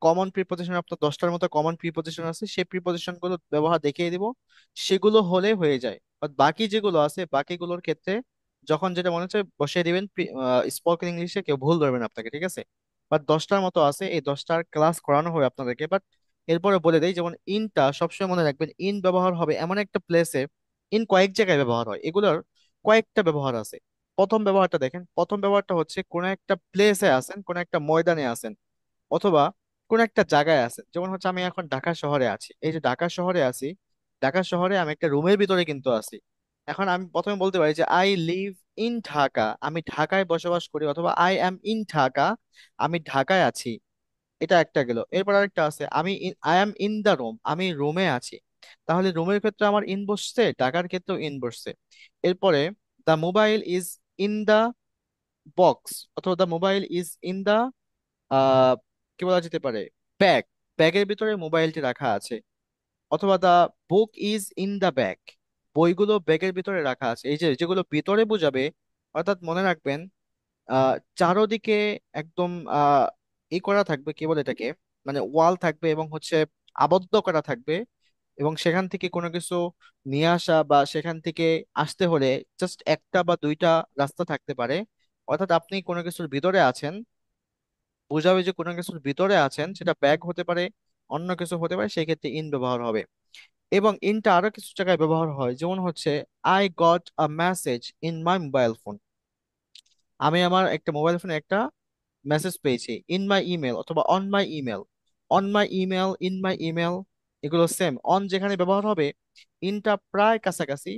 কমন প্রিপজিশন আপনার 10টার মতো কমন প্রিপজিশন আছে, সেই প্রিপজিশন গুলো ব্যবহার দেখিয়ে দিব, সেগুলো হলে হয়ে যায়। বাট বাকি যেগুলো আছে বাকিগুলোর ক্ষেত্রে যখন যেটা মনে হচ্ছে বসিয়ে দিবেন। স্পোকেন ইংলিশে কেউ ভুল ধরবেন আপনাকে, ঠিক আছে? বাট 10টার মতো আছে, এই 10টার ক্লাস করানো হবে আপনাদেরকে। বাট এরপরে বলে দেই, যেমন ইনটা সবসময় মনে রাখবেন, ইন ব্যবহার হবে এমন একটা প্লেসে, ইন কয়েক জায়গায় ব্যবহার হয়, এগুলোর কয়েকটা ব্যবহার আছে। প্রথম ব্যবহারটা দেখেন, প্রথম ব্যবহারটা হচ্ছে কোন একটা প্লেসে আছেন, কোন একটা ময়দানে আছেন, অথবা কোন একটা জায়গায় আছেন, যেমন হচ্ছে আমি এখন ঢাকা শহরে আছি, এই যে ঢাকা শহরে আছি, ঢাকা শহরে আমি একটা রুমের ভিতরে কিন্তু আছি। এখন আমি প্রথমে বলতে পারি যে আই লিভ ইন ঢাকা, আমি ঢাকায় বসবাস করি, অথবা আই অ্যাম ইন ঢাকা, আমি ঢাকায় আছি। এটা একটা গেল। এরপর আরেকটা আছে, I am in the room, আমি রুমে আছি। তাহলে রুমের ক্ষেত্রে আমার ইন বসছে, ঢাকার ক্ষেত্রেও ইন বসছে। এরপরে the mobile is in the box, অথবা the mobile is in the uh কি বলা যেতে পারে, ব্যাগ, ব্যাগের ভিতরে মোবাইলটি রাখা আছে। অথবা the book is in the bag, বইগুলো ব্যাগের ভিতরে রাখা আছে। এই যে যেগুলো ভিতরে বোঝাবে, অর্থাৎ মনে রাখবেন চারোদিকে একদম ই করা থাকবে, কি বলে এটাকে, মানে ওয়াল থাকবে এবং হচ্ছে আবদ্ধ করা থাকবে, এবং সেখান থেকে কোনো কিছু নিয়ে আসা বা সেখান থেকে আসতে হলে জাস্ট একটা বা দুইটা রাস্তা থাকতে পারে। অর্থাৎ আপনি কোনো কিছুর ভিতরে আছেন, বোঝাবে যে কোনো কিছুর ভিতরে আছেন, সেটা ব্যাগ হতে পারে, অন্য কিছু হতে পারে, সেই ক্ষেত্রে ইন ব্যবহার হবে। এবং ইনটা আরো কিছু জায়গায় ব্যবহার হয়, যেমন হচ্ছে I got a message in my mobile phone, আমি আমার একটা মোবাইল ফোনে একটা মেসেজ পেয়েছি। ইন মাই ইমেল অথবা on my email, on my email, in my email, এগুলো সেম। অন যেখানে ব্যবহার হবে, ইনটা প্রায় কাছাকাছি,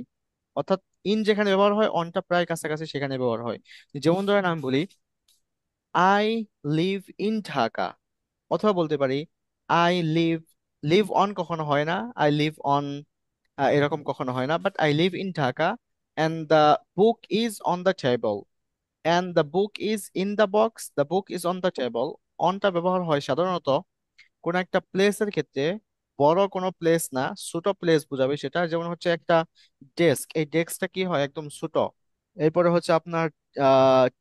অর্থাৎ ইন যেখানে ব্যবহার হয় অনটা প্রায় কাছাকাছি সেখানে ব্যবহার হয়। যেমন ধরেন আমি বলি আই লিভ ইন ঢাকা, অথবা বলতে পারি আই লিভ, লিভ অন কখনো হয় না, আই লিভ অন এরকম কখনো হয় না, but I live in Dhaka and the book is on the table, and the book is in the box, the book is on the table. অনটা ব্যবহার হয় সাধারণত কোন একটা প্লেসের ক্ষেত্রে, বড় কোনো প্লেস না, ছোট প্লেস বোঝাবে সেটা। যেমন হচ্ছে একটা ডেস্ক, এই ডেস্কটা কি হয় একদম ছোট। এরপরে হচ্ছে আপনার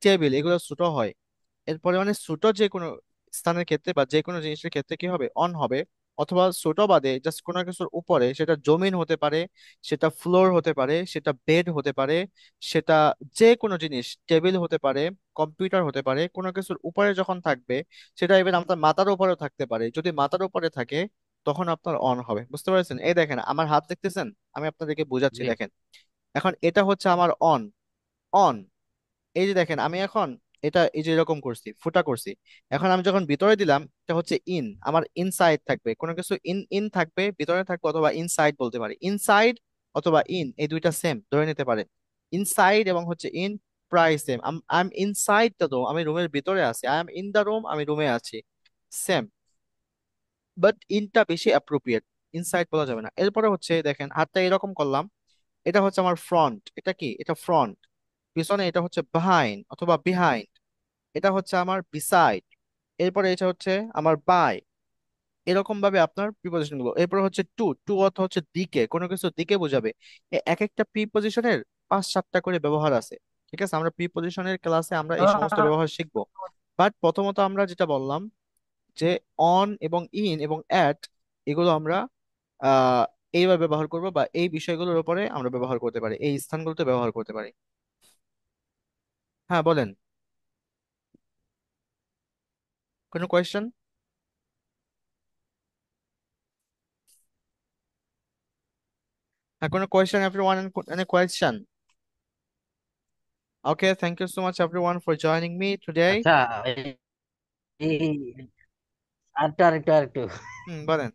টেবিল, এগুলো ছোট হয়। এরপরে মানে ছোট যে কোনো স্থানের ক্ষেত্রে বা যে কোনো জিনিসের ক্ষেত্রে কি হবে, অন হবে। অথবা ছোট বাদে জাস্ট কোনো কিছুর উপরে, সেটা জমিন হতে পারে, সেটা ফ্লোর হতে পারে, সেটা বেড হতে পারে, সেটা যে কোনো জিনিস, টেবিল হতে পারে, কম্পিউটার হতে পারে, কোনো কিছুর উপরে যখন থাকবে, সেটা এবার আপনার মাথার উপরেও থাকতে পারে, যদি মাথার উপরে থাকে তখন আপনার অন হবে। বুঝতে পারছেন? এই দেখেন আমার হাত দেখতেছেন, আমি আপনাদেরকে বোঝাচ্ছি, জি। দেখেন। এখন এটা হচ্ছে আমার অন, অন। এই যে দেখেন আমি এখন এটা এই যে এরকম করছি, ফুটা করছি। এখন আমি যখন ভিতরে দিলাম, এটা হচ্ছে ইন, আমার ইনসাইড থাকবে, কোনো কিছু ইন ইন থাকবে, ভিতরে থাকবে, অথবা ইনসাইড বলতে পারি। ইনসাইড অথবা ইন এই দুইটা সেম ধরে নিতে পারেন। ইনসাইড এবং হচ্ছে ইন প্রায় same. I am inside the room, আমি রুমের ভিতরে আছি। I am in the room, আমি রুমে আছি। সেম, বাট ইনটা বেশি অ্যাপ্রোপ্রিয়েট, ইনসাইড বলা যাবে না। এরপরে হচ্ছে দেখেন হাতটা এরকম করলাম, এটা হচ্ছে আমার ফ্রন্ট, এটা কি, এটা ফ্রন্ট। পিছনে এটা হচ্ছে বিহাইন্ড অথবা বিহাইন্ড, এটা হচ্ছে আমার বিসাইড। এরপরে এটা হচ্ছে আমার বাই। এরকম ভাবে আপনার প্রিপোজিশন গুলো। এরপরে হচ্ছে টু, টু অর্থ হচ্ছে দিকে, কোনো কিছু দিকে বোঝাবে। এক একটা প্রিপোজিশনের 5-7টা করে ব্যবহার আছে। ঠিক আছে, আমরা প্রিপোজিশনের ক্লাসে আমরা এই সমস্ত ব্যবহার শিখবো। বাট প্রথমত আমরা যেটা বললাম যে অন এবং ইন এবং অ্যাট, এগুলো আমরা আহ এইভাবে ব্যবহার করব, বা এই বিষয়গুলোর উপরে আমরা ব্যবহার করতে পারি, এই স্থানগুলোতে ব্যবহার করতে পারি। হ্যাঁ বলেন, কোনো কোয়েশ্চেন? হ্যাঁ, কোনো question everyone? Any question? Okay, thank you so much everyone for joining me today. আচ্ছা, এই আরেকটু বলেন।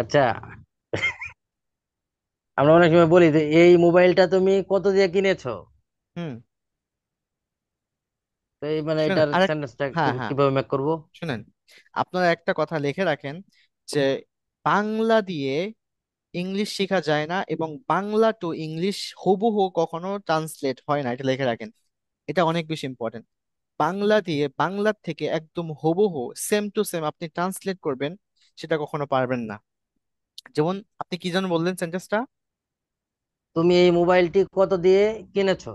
আচ্ছা, আমরা অনেক সময় বলি যে এই মোবাইলটা তুমি কত দিয়ে কিনেছো, হুম। তো এই মানে শুনেন এটার আরেক, সেন্টেন্সটা হ্যাঁ হ্যাঁ, কিভাবে মেক করব? শুনেন, আপনারা একটা কথা লিখে রাখেন যে বাংলা দিয়ে ইংলিশ শেখা যায় না, এবং বাংলা টু ইংলিশ হুবহু কখনো ট্রান্সলেট হয় না, এটা লিখে রাখেন। এটা অনেক বেশি ইম্পর্টেন্ট। বাংলা দিয়ে, বাংলার থেকে একদম হুবহু সেম টু সেম আপনি ট্রান্সলেট করবেন, সেটা কখনো পারবেন না। যেমন আপনি কি যেন বললেন সেন্টেন্সটা? তুমি এই মোবাইলটি কত দিয়ে কিনেছো?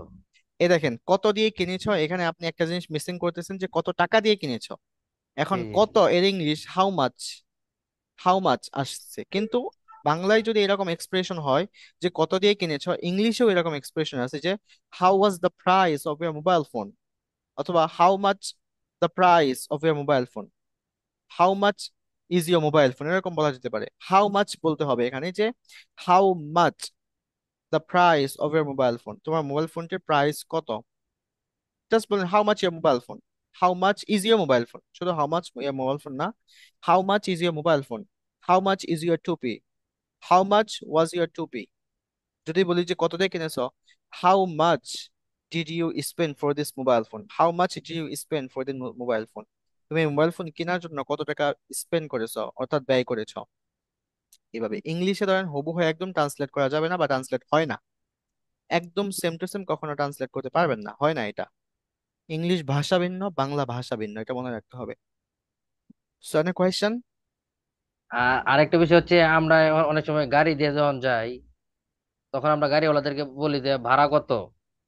এই দেখেন কত দিয়ে কিনেছো, এখানে আপনি একটা জিনিস মিসিং করতেছেন, যে কত টাকা দিয়ে কিনেছো। জি এখন জি জি। কত এর English how much, how much আসছে, কিন্তু বাংলায় যদি এরকম এক্সপ্রেশন হয় যে কত দিয়ে কিনেছো, ইংলিশেও এরকম এক্সপ্রেশন আছে যে how was the price of your mobile phone, অথবা how much the price of your mobile phone, how much is your mobile phone, এরকম বলা যেতে পারে। হাউ মাচ বলতে হবে এখানে, যে how much the price of your mobile phone, তোমার মোবাইল ফোনটির প্রাইস কত। জাস্ট বলেন how much your mobile phone, how much is your mobile phone, শুধু হাউ মাচ মোবাইল ফোন না, how much is your mobile phone, how much is your টুপি, how much was your টুপি। যদি বলি যে কত দিয়ে কিনেছো, how much did you spend for this mobile phone, how much did you spend for this mobile phone, তুমি mobile phone কেনার জন্য কত টাকা স্পেন্ড করেছো অর্থাৎ ব্যয় করেছো। এভাবে ইংলিশে ধরেন হুবহু একদম ট্রান্সলেট করা যাবে না বা ট্রান্সলেট হয় না, একদম সেম টু সেম কখনো ট্রান্সলেট করতে পারবেন না, হয় না এটা। ইংলিশ ভাষা ভিন্ন, বাংলা ভাষা ভিন্ন, এটা মনে রাখতে হবে। So any question? আর আরেকটা বিষয় হচ্ছে আমরা অনেক সময় গাড়ি দিয়ে যখন যাই, তখন আমরা গাড়িওয়ালাদেরকে বলি যে ভাড়া কত।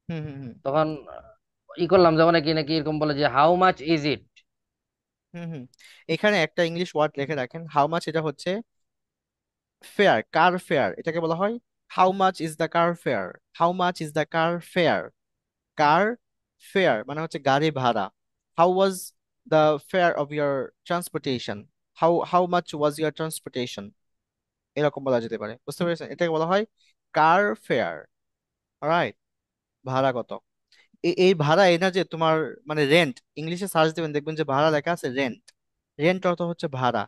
হুম হুম হুম তখন ই করলাম যে অনেকে নাকি এরকম বলে যে হাউ মাচ ইজ ইট। হুম হুম এখানে একটা ইংলিশ ওয়ার্ড লিখে রাখেন, হাউ মাচ এটা হচ্ছে ফেয়ার, কার ফেয়ার এটাকে বলা হয়। How much is the car fare, how much is the car fair, car fair মানে হচ্ছে গাড়ি ভাড়া। How was the fair of year transportation, how much was year transportation, এরকম বলা যেতে পারে, বুঝতে পেরেছেন? এটাকে বলা হয় কার ফেয়ার। রাইট, ভাড়া কত। এই ভাড়া এই না যে তোমার মানে রেন্ট, ইংলিশে সার্চ দিবেন দেখবেন যে ভাড়া লেখা আছে রেন্ট, রেন্ট অর্থ হচ্ছে ভাড়া।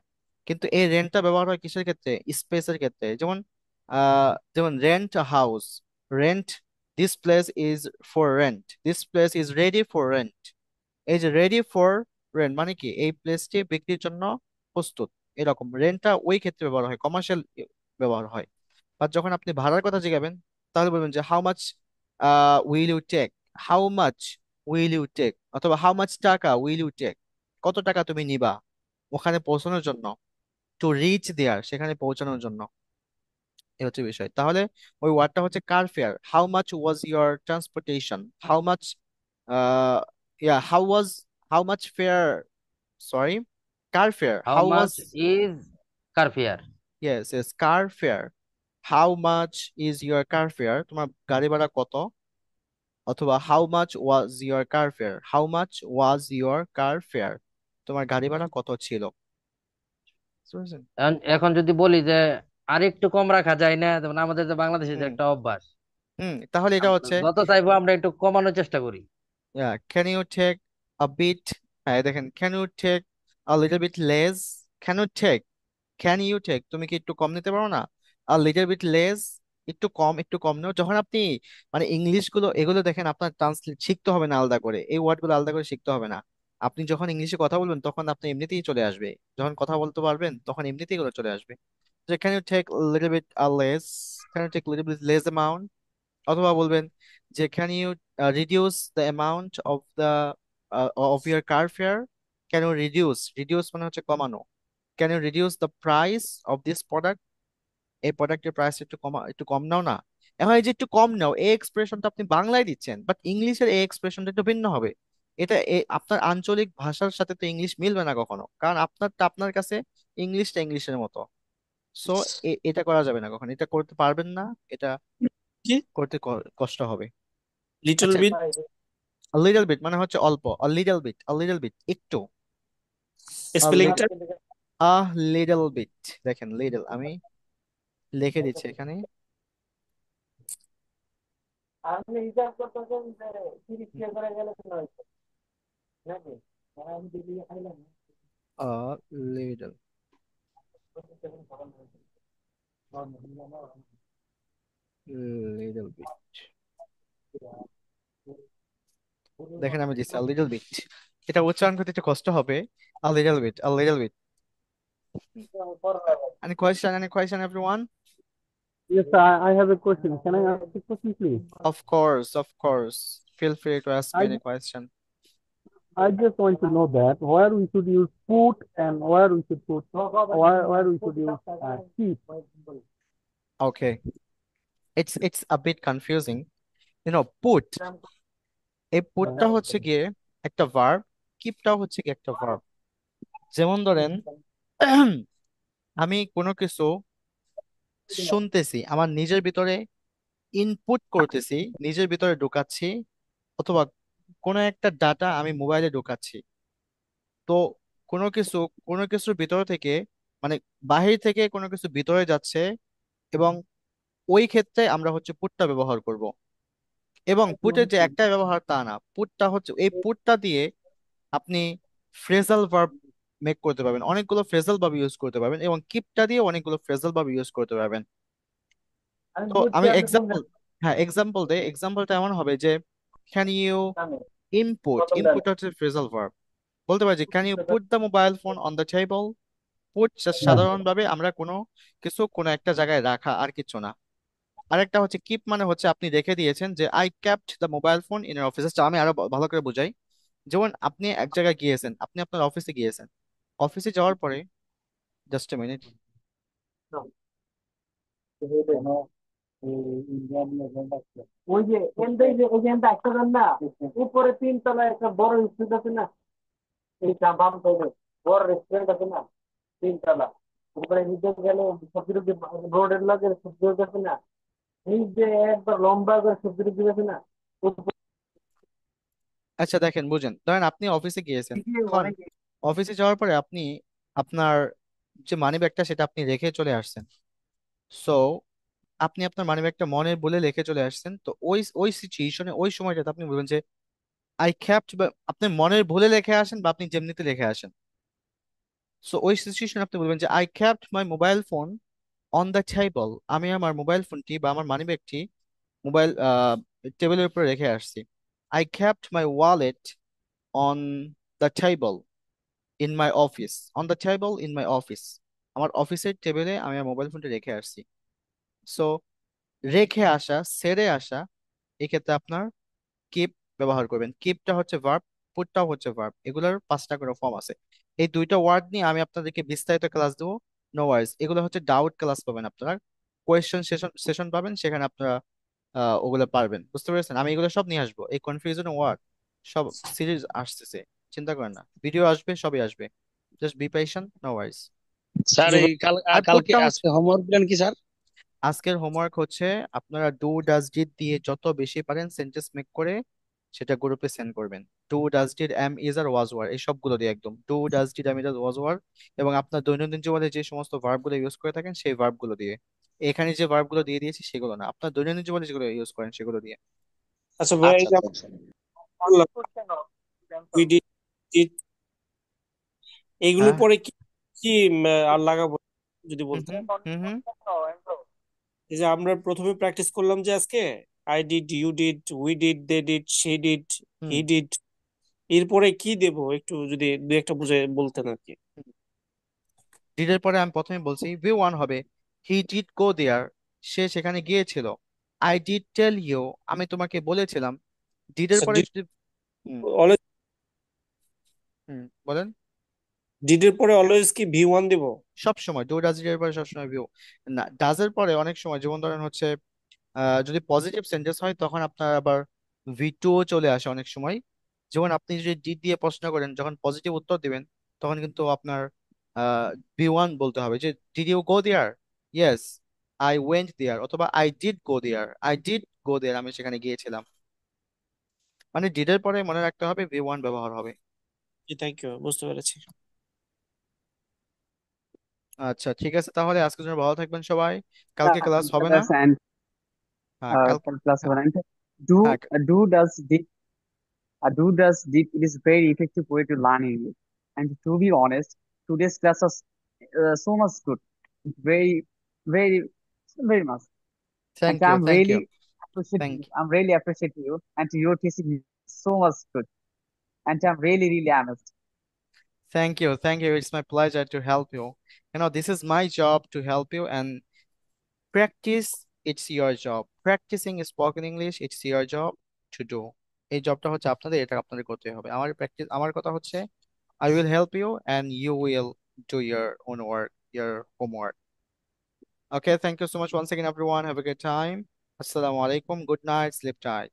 কিন্তু এই রেন্টটা ব্যবহার হয় কিসের ক্ষেত্রে? স্পেসের ক্ষেত্রে। যেমন যেমন rent house, rent, this place is for rent, this place is ready for rent. এই যে রেডি ফর রেন্ট মানে কি, এই প্লেসটি বিক্রির জন্য প্রস্তুত। এরকম রেন্টটা ওই ক্ষেত্রে ব্যবহার হয়, কমার্শিয়াল ব্যবহার হয়। বা যখন আপনি ভাড়ার কথা জিজ্ঞাবেন তাহলে বলবেন যে how much will you take, how much will you take, অথবা হাউ মাচ টাকা উইল ইউ টেক, কত টাকা তুমি নিবা ওখানে পৌঁছানোর জন্য, টু রিচ দেয়ার, সেখানে পৌঁছানোর জন্য। এই হচ্ছে বিষয়। তাহলে ওই ওয়ার্ডটা হচ্ছে car fare, how much was your transportation, how much how was, how much fare, sorry, car fare, how how was, much is car fare. Yes yes car fare, how much is your car fare, তোমার গাড়ি ভাড়া কত, অথবা how much was your car fare, how much was your car fare, তোমার গাড়ি ভাড়া কত ছিল। বুঝতে পেরেছেন? এখন যদি বলি যে আর একটু কম রাখা যায় না, যেমন আমাদের যে বাংলাদেশের যে হুম একটা অভ্যাস, হুম তাহলে এটা আমরা হচ্ছে যত চাইবো আমরা একটু কমানোর চেষ্টা করি। Can you take a bit, হ্যাঁ দেখেন, can you take a little bit less, can you take, can you take, তুমি কি একটু কম নিতে পারো না, আর লিটল বিট লেস, একটু কম, একটু কম নেও। যখন আপনি মানে ইংলিশ গুলো এগুলো দেখেন, আপনার ট্রান্সলেট শিখতে হবে না আলাদা করে, এই ওয়ার্ড গুলো আলাদা করে শিখতে হবে না। আপনি যখন ইংলিশে কথা বলবেন তখন আপনি এমনিতেই চলে আসবে, যখন কথা বলতে পারবেন তখন এমনিতেই এগুলো চলে আসবে। যে can you take little bit less, can you take little bit less amount, অথবা বলবেন যে can you reduce the amount of the of year car fare, can you reduce, reduce মানে হচ্ছে কমানো, can you reduce the price of this product, এই প্রোডাক্টের price একটু কমা, একটু কম নাও না। এখন এই যে একটু কম নাও, এই এক্সপ্রেশনটা আপনি বাংলায় দিচ্ছেন, বাট ইংলিশের এই এক্সপ্রেশনটা একটু ভিন্ন হবে। এটা আপনার আঞ্চলিক ভাষার সাথে তো ইংলিশ মিলবে না কখনো, কারণ আপনারটা আপনার কাছে, ইংলিশটা ইংলিশের মতো। সো এটা করা যাবে না কখনো, এটা করতে পারবেন না, এটা কি করতে কষ্ট হবে। লিটল আচ্ছা, বিট লিটল বিট মানে হচ্ছে অল্প, লিটল বিট, লিটল বিট একটু, স্পেলিংটা? লিটল বিট, দেখেন লিটল আমি লিখে দিচ্ছি এখানে, লিটল, লিটল বিট, দেখেন আমি দিচ্ছি লিটল বিট, এটা উচ্চারণ করতে একটু কষ্ট হবে, little bit, little bit. Any question, everyone? Yes, I have a question. Can I ask a question, please? Of course, of course. Feel free to ask me I any question. I just want to know that where we should use put and where we should put where we should use keep. Okay, it's a bit confusing. Put, এই পুটটা হচ্ছে গিয়ে একটা verb, কিপটাও হচ্ছে গিয়ে একটা verb. যেমন ধরেন আমি কোনো কিছু শুনতেছি, আমার নিজের ভিতরে ইনপুট করতেছি, নিজের ভিতরে ঢোকাচ্ছি, অথবা কোনো একটা ডাটা আমি মোবাইলে ঢোকাচ্ছি। তো কোনো কিছু, কোনো কিছুর ভিতর থেকে মানে বাহির থেকে কোনো কিছু ভিতরে যাচ্ছে, এবং ওই ক্ষেত্রে আমরা হচ্ছে পুটটা ব্যবহার করব। এবং পুটের যে একটা ব্যবহার তা না, পুটটা হচ্ছে এই পুটটা দিয়ে আপনি ফ্রেজাল ভার্ব মেক করতে পারবেন, অনেকগুলো ফ্রেজাল ভার্ব ইউজ করতে পারবেন, এবং কিপটা দিয়ে অনেকগুলো ফ্রেজাল ভার্ব ইউজ করতে পারবেন। তো আমি এক্সাম্পল, হ্যাঁ এক্সাম্পল দেই। এক্সাম্পলটা এমন হবে যে ক্যান ইউ ইনপুট, ইনপুট হচ্ছে ফ্রেজাল ভার্ব। বলতে পারি যে can you put the mobile phone on the table. Put সাধারণভাবে আমরা কোনো কিছু কোনো একটা জায়গায় রাখা, আর কিছু না। আরেকটা হচ্ছে কিপ, মানে হচ্ছে আপনি রেখে দিয়েছেন, যে I kept the mobile phone in year office. আমি আরো ভালো করে বুঝাই। যেমন আপনি এক জায়গায় গিয়েছেন, আপনি আপনার অফিসে গিয়েছেন, অফিসে যাওয়ার পরে, জাস্ট এ মিনিট, ওই যে এখানটা একটা না, উপরে 3 তলায় একটা বড় স্ট্রিট আছে না, এই বাম সাইডে বড় রেস্টুরেন্ট আছে না, 3 তলা। উপরে নিচে গেলে সবজি রোডের লগে সবজি আছে না, এই যে একবার লম্বা করে সবজি আছে না, আচ্ছা দেখেন বুঝেন, ধরেন আপনি অফিসে গিয়েছেন, এখন অনেক। অফিসে যাওয়ার পরে আপনি আপনার যে মানি ব্যাগটা সেটা আপনি রেখে চলে আসছেন। সো আপনি আপনার মানি ব্যাগটা মনে বলে রেখে চলে আসছেন, তো ওই ওই সিচুয়েশনে, ওই সময়টাতে আপনি বলবেন যে আই ক্যাপ্ট, বা আপনি মনের ভুলে রেখে আসেন বা আপনি যেমনিতে রেখে আসেন। সো ওই সিচুয়েশনে আপনি বলবেন যে I ক্যাপ্ট my mobile phone on the table. আমি আমার মোবাইল ফোনটি বা আমার মানি ব্যাগটি মোবাইল টেবিলের উপরে রেখে আসছি। I ক্যাপ্ট my wallet on the table in my office. On the table in my office, আমার অফিসের টেবিলে আমি আমার মোবাইল ফোনটি রেখে আসছি। সো রেখে আসা, ছেড়ে আসা, এক্ষেত্রে আপনার কিপ ব্যবহার করবেন। কিপটা হচ্ছে ভার্ব, পুটটাও হচ্ছে ভার্ব। এগুলোর 5টা করে ফর্ম আছে। এই দুইটা ওয়ার্ড নিয়ে আমি আপনাদেরকে বিস্তারিত ক্লাস দেবো। নো ওয়ারিজ, এগুলো হচ্ছে ডাউট ক্লাস পাবেন আপনারা, কোয়েশ্চেন সেশন সেশন পাবেন, সেখানে আপনারা ওগুলো পারবেন। বুঝতে পেরেছেন? আমি এগুলো সব নিয়ে আসবো, এই কনফিউশন ওয়ার্ড সব সিরিজ আসতেছে, চিন্তা করেন না, ভিডিও আসবে, সবই আসবে। Just be patient, no worries. Sir এই আর কালকে পুটটা হচ্ছে, আজকে হোমওয়ার্ক প্ল্যান কি স্যার? আজকের হোমওয়ার্ক হচ্ছে আপনারা ডু ডাজ ডিড দিয়ে যত বেশি পারেন সেন্টেন্স মেক করে সেটা গ্রুপে সেন্ড করবেন। Do does did am is are was were, এই সবগুলো দিয়ে, একদম do does did am is are was were, এবং আপনার দৈনন্দিন জীবনে যে সমস্ত ভার্বগুলো ইউজ করে থাকেন সেই ভার্বগুলো দিয়ে। এখানে যে ভার্বগুলো দিয়ে দিয়েছি সেগুলো না, আপনার দৈনন্দিন জীবনে যেগুলো ইউজ করেন সেগুলো দিয়ে। আচ্ছা ভাই, এই আচ্ছা যে আচ্ছা আমরা আচ্ছা। বললাম we did, did, এইগুলোর হ্যাঁ। পরে কি কি আর লাগাবো যদি হুম বলতেন। হুম হুম হুম। এই যে আমরা প্রথমে প্র্যাকটিস করলাম যে আজকে I did, you did, we did, they did, she did, hmm. He did, এরপরে কি দেবো একটু যদি দু একটা বুঝে বলতেন আর কি। ডিডের পরে আমি প্রথমে বলছি ভি ওয়ান হবে হি ডিড গো দেয়ার, সে সেখানে গিয়েছিল। আই ডিড টেল ইউ, আমি তোমাকে বলেছিলাম। ডিডের আচ্ছা, পরে ডিড যদি, হুম অলওয়েজ, হুম বলেন। ডিডের পরে অলওয়েজ কি ভি ওয়ান দেবো? সব সময় ডু ডাজ এর পরে সবসময় ভিউ, না ডাজের পরে অনেক সময়, যেমন ধরেন হচ্ছে যদি পজিটিভ সেন্টেন্স হয় তখন আপনার আবার ভি টু চলে আসে অনেক সময়। যেমন আপনি যদি ডিড দিয়ে প্রশ্ন করেন, যখন পজিটিভ উত্তর দিবেন তখন কিন্তু আপনার ভি ওয়ান বলতে হবে, যে did you go there, yes I went there, অথবা I did go there, I did go there, আমি সেখানে গিয়েছিলাম। মানে ডিডের পরে মনে রাখতে হবে ভি ওয়ান ব্যবহার হবে। জি, থ্যাংক ইউ, বুঝতে পেরেছি। আচ্ছা ঠিক আছে, তাহলে আজকের জন্য ভালো থাকবেন সবাই। কালকে ক্লাস হবে না। Brothers and হ্যাঁ কাল, plus হ্যাঁ one. And do হ্যাঁ, do does did do does did it is very effective way to learn English. And to be honest, today's class was so much good, very very very much. And thank you thank you thank I'm really appreciate you and your teaching is so much good. And I'm really really amazed. Thank you. Thank you. It's my pleasure to help you. You know, this is my job to help you, and practice, it's your job. Practicing spoken English, it's your job to do. এই জবটা হচ্ছে আপনাদের, এটা আপনাদের করতে হবে। আমার practice, আমার কথা হচ্ছে I will help you and you will do your own work, your homework. Okay, thank you so much once again everyone. Have a good time. Assalamu alaikum. Good night. Sleep tight.